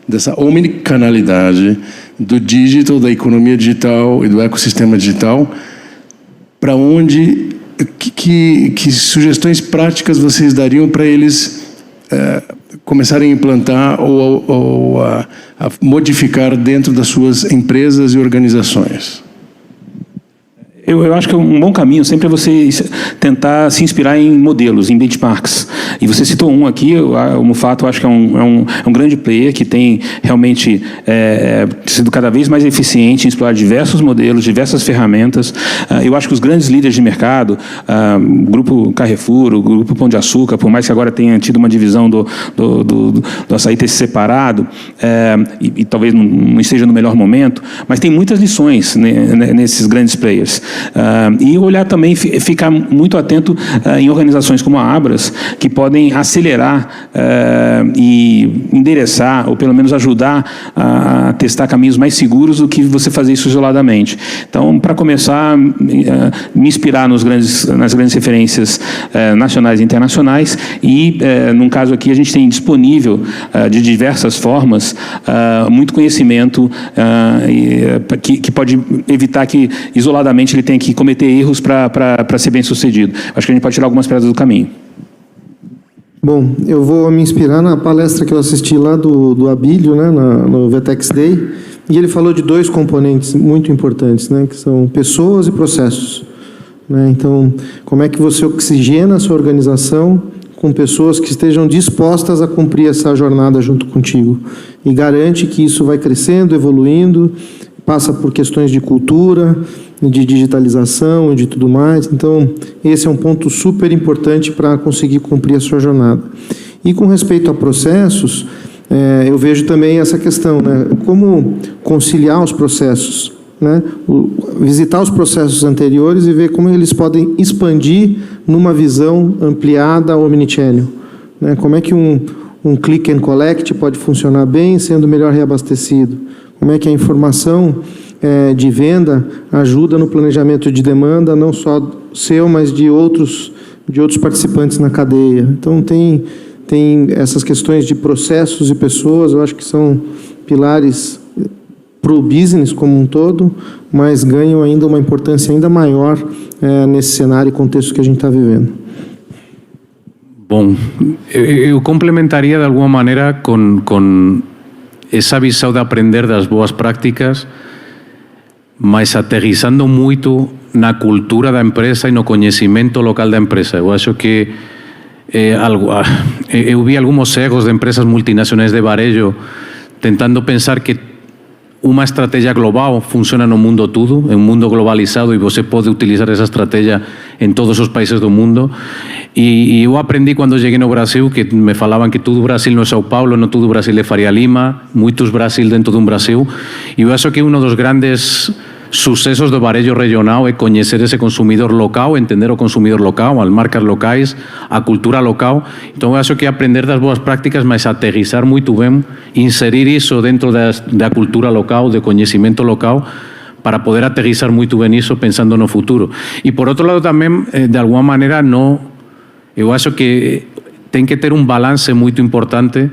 dessa omnicanalidade do digital, da economia digital e do ecossistema digital? Para onde, que sugestões práticas vocês dariam para eles começarem a implantar ou a modificar dentro das suas empresas e organizações? Eu acho que um bom caminho sempre é você tentar se inspirar em modelos, em benchmarks. E você citou um aqui, o Mufato, eu acho que é um grande player que tem realmente sido cada vez mais eficiente em explorar diversos modelos, diversas ferramentas. Eu acho que os grandes líderes de mercado, o Grupo Carrefour, o Grupo Pão de Açúcar, por mais que agora tenha tido uma divisão do açaí ter se separado, e talvez não esteja no melhor momento, mas tem muitas lições nesses grandes players. E olhar também, ficar muito atento em organizações como a Abras, que podem acelerar e endereçar, ou pelo menos ajudar a testar caminhos mais seguros do que você fazer isso isoladamente. Então, para começar, me inspirar nas grandes referências nacionais e internacionais, e, num caso aqui, a gente tem disponível, de diversas formas, muito conhecimento que pode evitar que, isoladamente, ele tem que cometer erros para ser bem sucedido. Acho que a gente pode tirar algumas pedras do caminho. Bom, eu vou me inspirar na palestra que eu assisti lá do Abílio, né, no Vetex Day, e ele falou de dois componentes muito importantes, né, que são pessoas e processos. Né? Então, como é que você oxigena a sua organização com pessoas que estejam dispostas a cumprir essa jornada junto contigo e garante que isso vai crescendo, evoluindo, passa por questões de cultura, de digitalização e de tudo mais. Então, esse é um ponto super importante para conseguir cumprir a sua jornada. E com respeito a processos, eu vejo também essa questão, né? Como conciliar os processos, né? Visitar os processos anteriores e ver como eles podem expandir numa visão ampliada omnichannel, né? Como é que um click and collect pode funcionar bem, sendo melhor reabastecido? Como é que a informação de venda ajuda no planejamento de demanda, não só seu, mas de outros participantes na cadeia. Então, tem essas questões de processos e pessoas, eu acho que são pilares para o business como um todo, mas ganham ainda uma importância ainda maior nesse cenário e contexto que a gente está vivendo. Bom, eu complementaria de alguma maneira com essa visão de aprender das boas práticas, mas aterrissando muito na cultura da empresa e no conhecimento local da empresa. Eu acho que eu vi alguns erros de empresas multinacionais de varejo tentando pensar que uma estratégia global funciona no mundo todo, em um mundo globalizado, e você pode utilizar essa estratégia em todos os países do mundo. E eu aprendi quando cheguei no Brasil, que me falavam que tudo Brasil não é São Paulo, não tudo Brasil é Faria Lima, muitos Brasil dentro de um Brasil. E eu acho que um dos grandes sucessos do varejo regional é conhecer esse consumidor local, entender o consumidor local, as marcas locais, a cultura local. Então, eu acho que aprender das boas práticas, mas aterrissar muito bem, inserir isso dentro da cultura local, de conhecimento local, para poder aterrissar muito bem isso pensando no futuro. E, por outro lado, também, de alguma maneira, eu acho que tem que ter um balance muito importante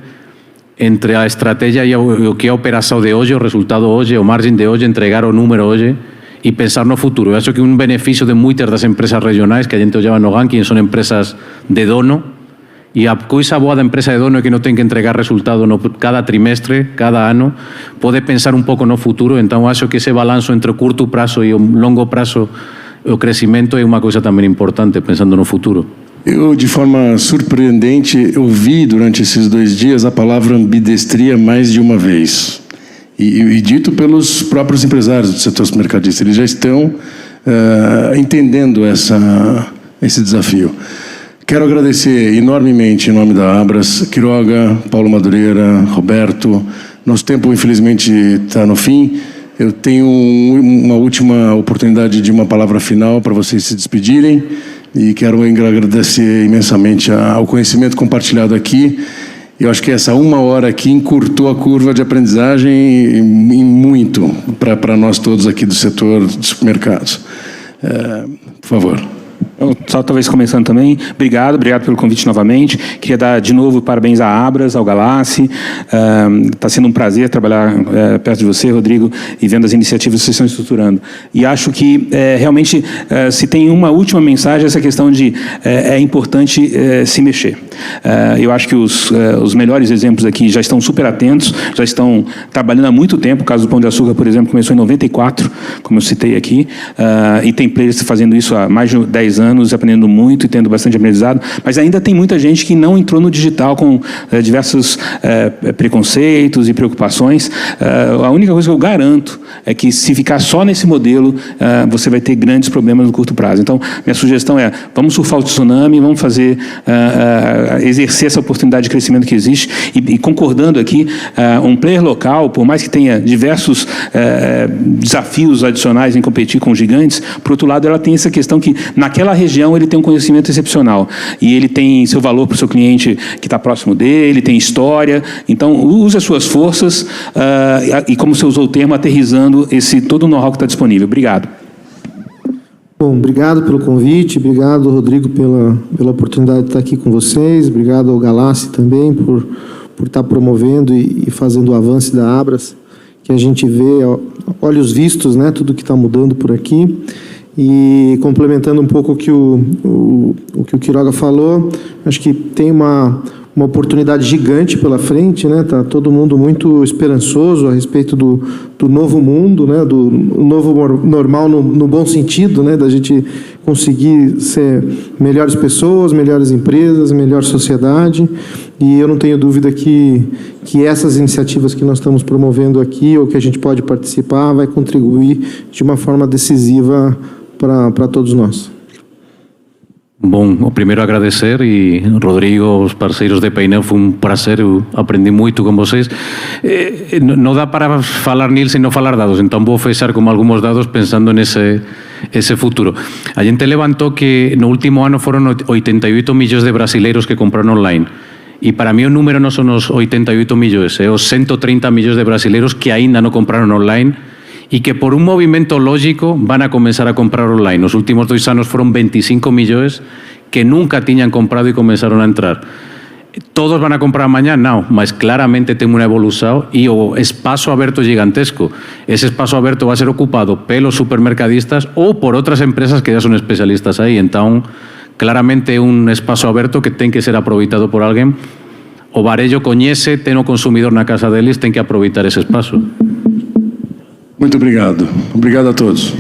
entre a estratégia e o que é a operação de hoje, o resultado hoje, o margem de hoje, entregar o número hoje e pensar no futuro. Eu acho que um benefício de muitas das empresas regionais, que a gente olhava no ranking, são empresas de dono, e a coisa boa da empresa de dono é que não tem que entregar resultado cada trimestre, cada ano, pode pensar um pouco no futuro. Então, acho que esse balanço entre o curto prazo e o longo prazo, o crescimento, é uma coisa também importante, pensando no futuro. Eu, de forma surpreendente, ouvi durante esses 2 dias a palavra ambidestria mais de uma vez. E dito pelos próprios empresários do setor mercadista. Eles já estão entendendo esse desafio. Quero agradecer enormemente, em nome da Abras, Quiroga, Paulo Madureira, Roberto. Nosso tempo, infelizmente, está no fim. Eu tenho uma última oportunidade de uma palavra final para vocês se despedirem e quero agradecer imensamente ao conhecimento compartilhado aqui. Eu acho que essa 1 hora aqui encurtou a curva de aprendizagem em muito para nós todos aqui do setor de supermercados. Por favor. Só talvez começando também, obrigado pelo convite novamente. Queria dar de novo parabéns à Abras, ao Galassi. Está sendo um prazer trabalhar perto de você, Rodrigo, e vendo as iniciativas que vocês estão estruturando. E acho que realmente, se tem uma última mensagem, essa questão de é importante se mexer. Eu acho que os melhores exemplos aqui já estão super atentos, já estão trabalhando há muito tempo. O caso do Pão de Açúcar, por exemplo, começou em 94, como eu citei aqui, e tem players fazendo isso há mais de 10 anos, aprendendo muito e tendo bastante aprendizado, mas ainda tem muita gente que não entrou no digital com diversos preconceitos e preocupações. A única coisa que eu garanto é que se ficar só nesse modelo, você vai ter grandes problemas no curto prazo. Então, minha sugestão é, vamos surfar o tsunami, vamos fazer, exercer essa oportunidade de crescimento que existe e concordando aqui, um player local, por mais que tenha diversos desafios adicionais em competir com gigantes, por outro lado, ela tem essa questão que naquela região ele tem um conhecimento excepcional e ele tem seu valor para o seu cliente que está próximo dele, tem história. Então, use as suas forças e, como você usou o termo, aterrissando todo o know-how que está disponível. Obrigado. Bom, obrigado pelo convite, obrigado, Rodrigo, pela oportunidade de estar aqui com vocês, obrigado ao Galassi também por estar promovendo e fazendo o avanço da Abras, que a gente vê, olhos vistos, né, tudo que está mudando por aqui. E complementando um pouco o que o Quiroga falou, acho que tem uma oportunidade gigante pela frente, né? Tá todo mundo muito esperançoso a respeito do novo mundo, né? Do novo normal no bom sentido, né? Da gente conseguir ser melhores pessoas, melhores empresas, melhor sociedade. E eu não tenho dúvida que essas iniciativas que nós estamos promovendo aqui ou que a gente pode participar vai contribuir de uma forma decisiva para todos nós. Bom, o primeiro agradecer e Rodrigo, os parceiros de Painel, foi um prazer, eu aprendi muito com vocês. Não dá para falar Nielsen e não falar dados, então vou fechar com alguns dados pensando nesse futuro. A gente levantou que no último ano foram 88 milhões de brasileiros que compraram online. E para mí o número não são os 88 milhões, é os 130 milhões de brasileiros que ainda não compraram online y que por un movimiento lógico van a comenzar a comprar online. Los últimos 2 años fueron 25 millones que nunca tenían comprado y comenzaron a entrar. Todos van a comprar mañana? No, mas claramente tem una evolución y o espacio aberto gigantesco. Ese espacio aberto va a ser ocupado pelos supermercadistas o por otras empresas que ya son especialistas ahí. Entonces, claramente un espacio aberto que tem que ser aproveitado por alguien. O varejo coñece, ten o consumidor na casa deles, tem que aproveitar ese espacio. Muito obrigado. Obrigado a todos.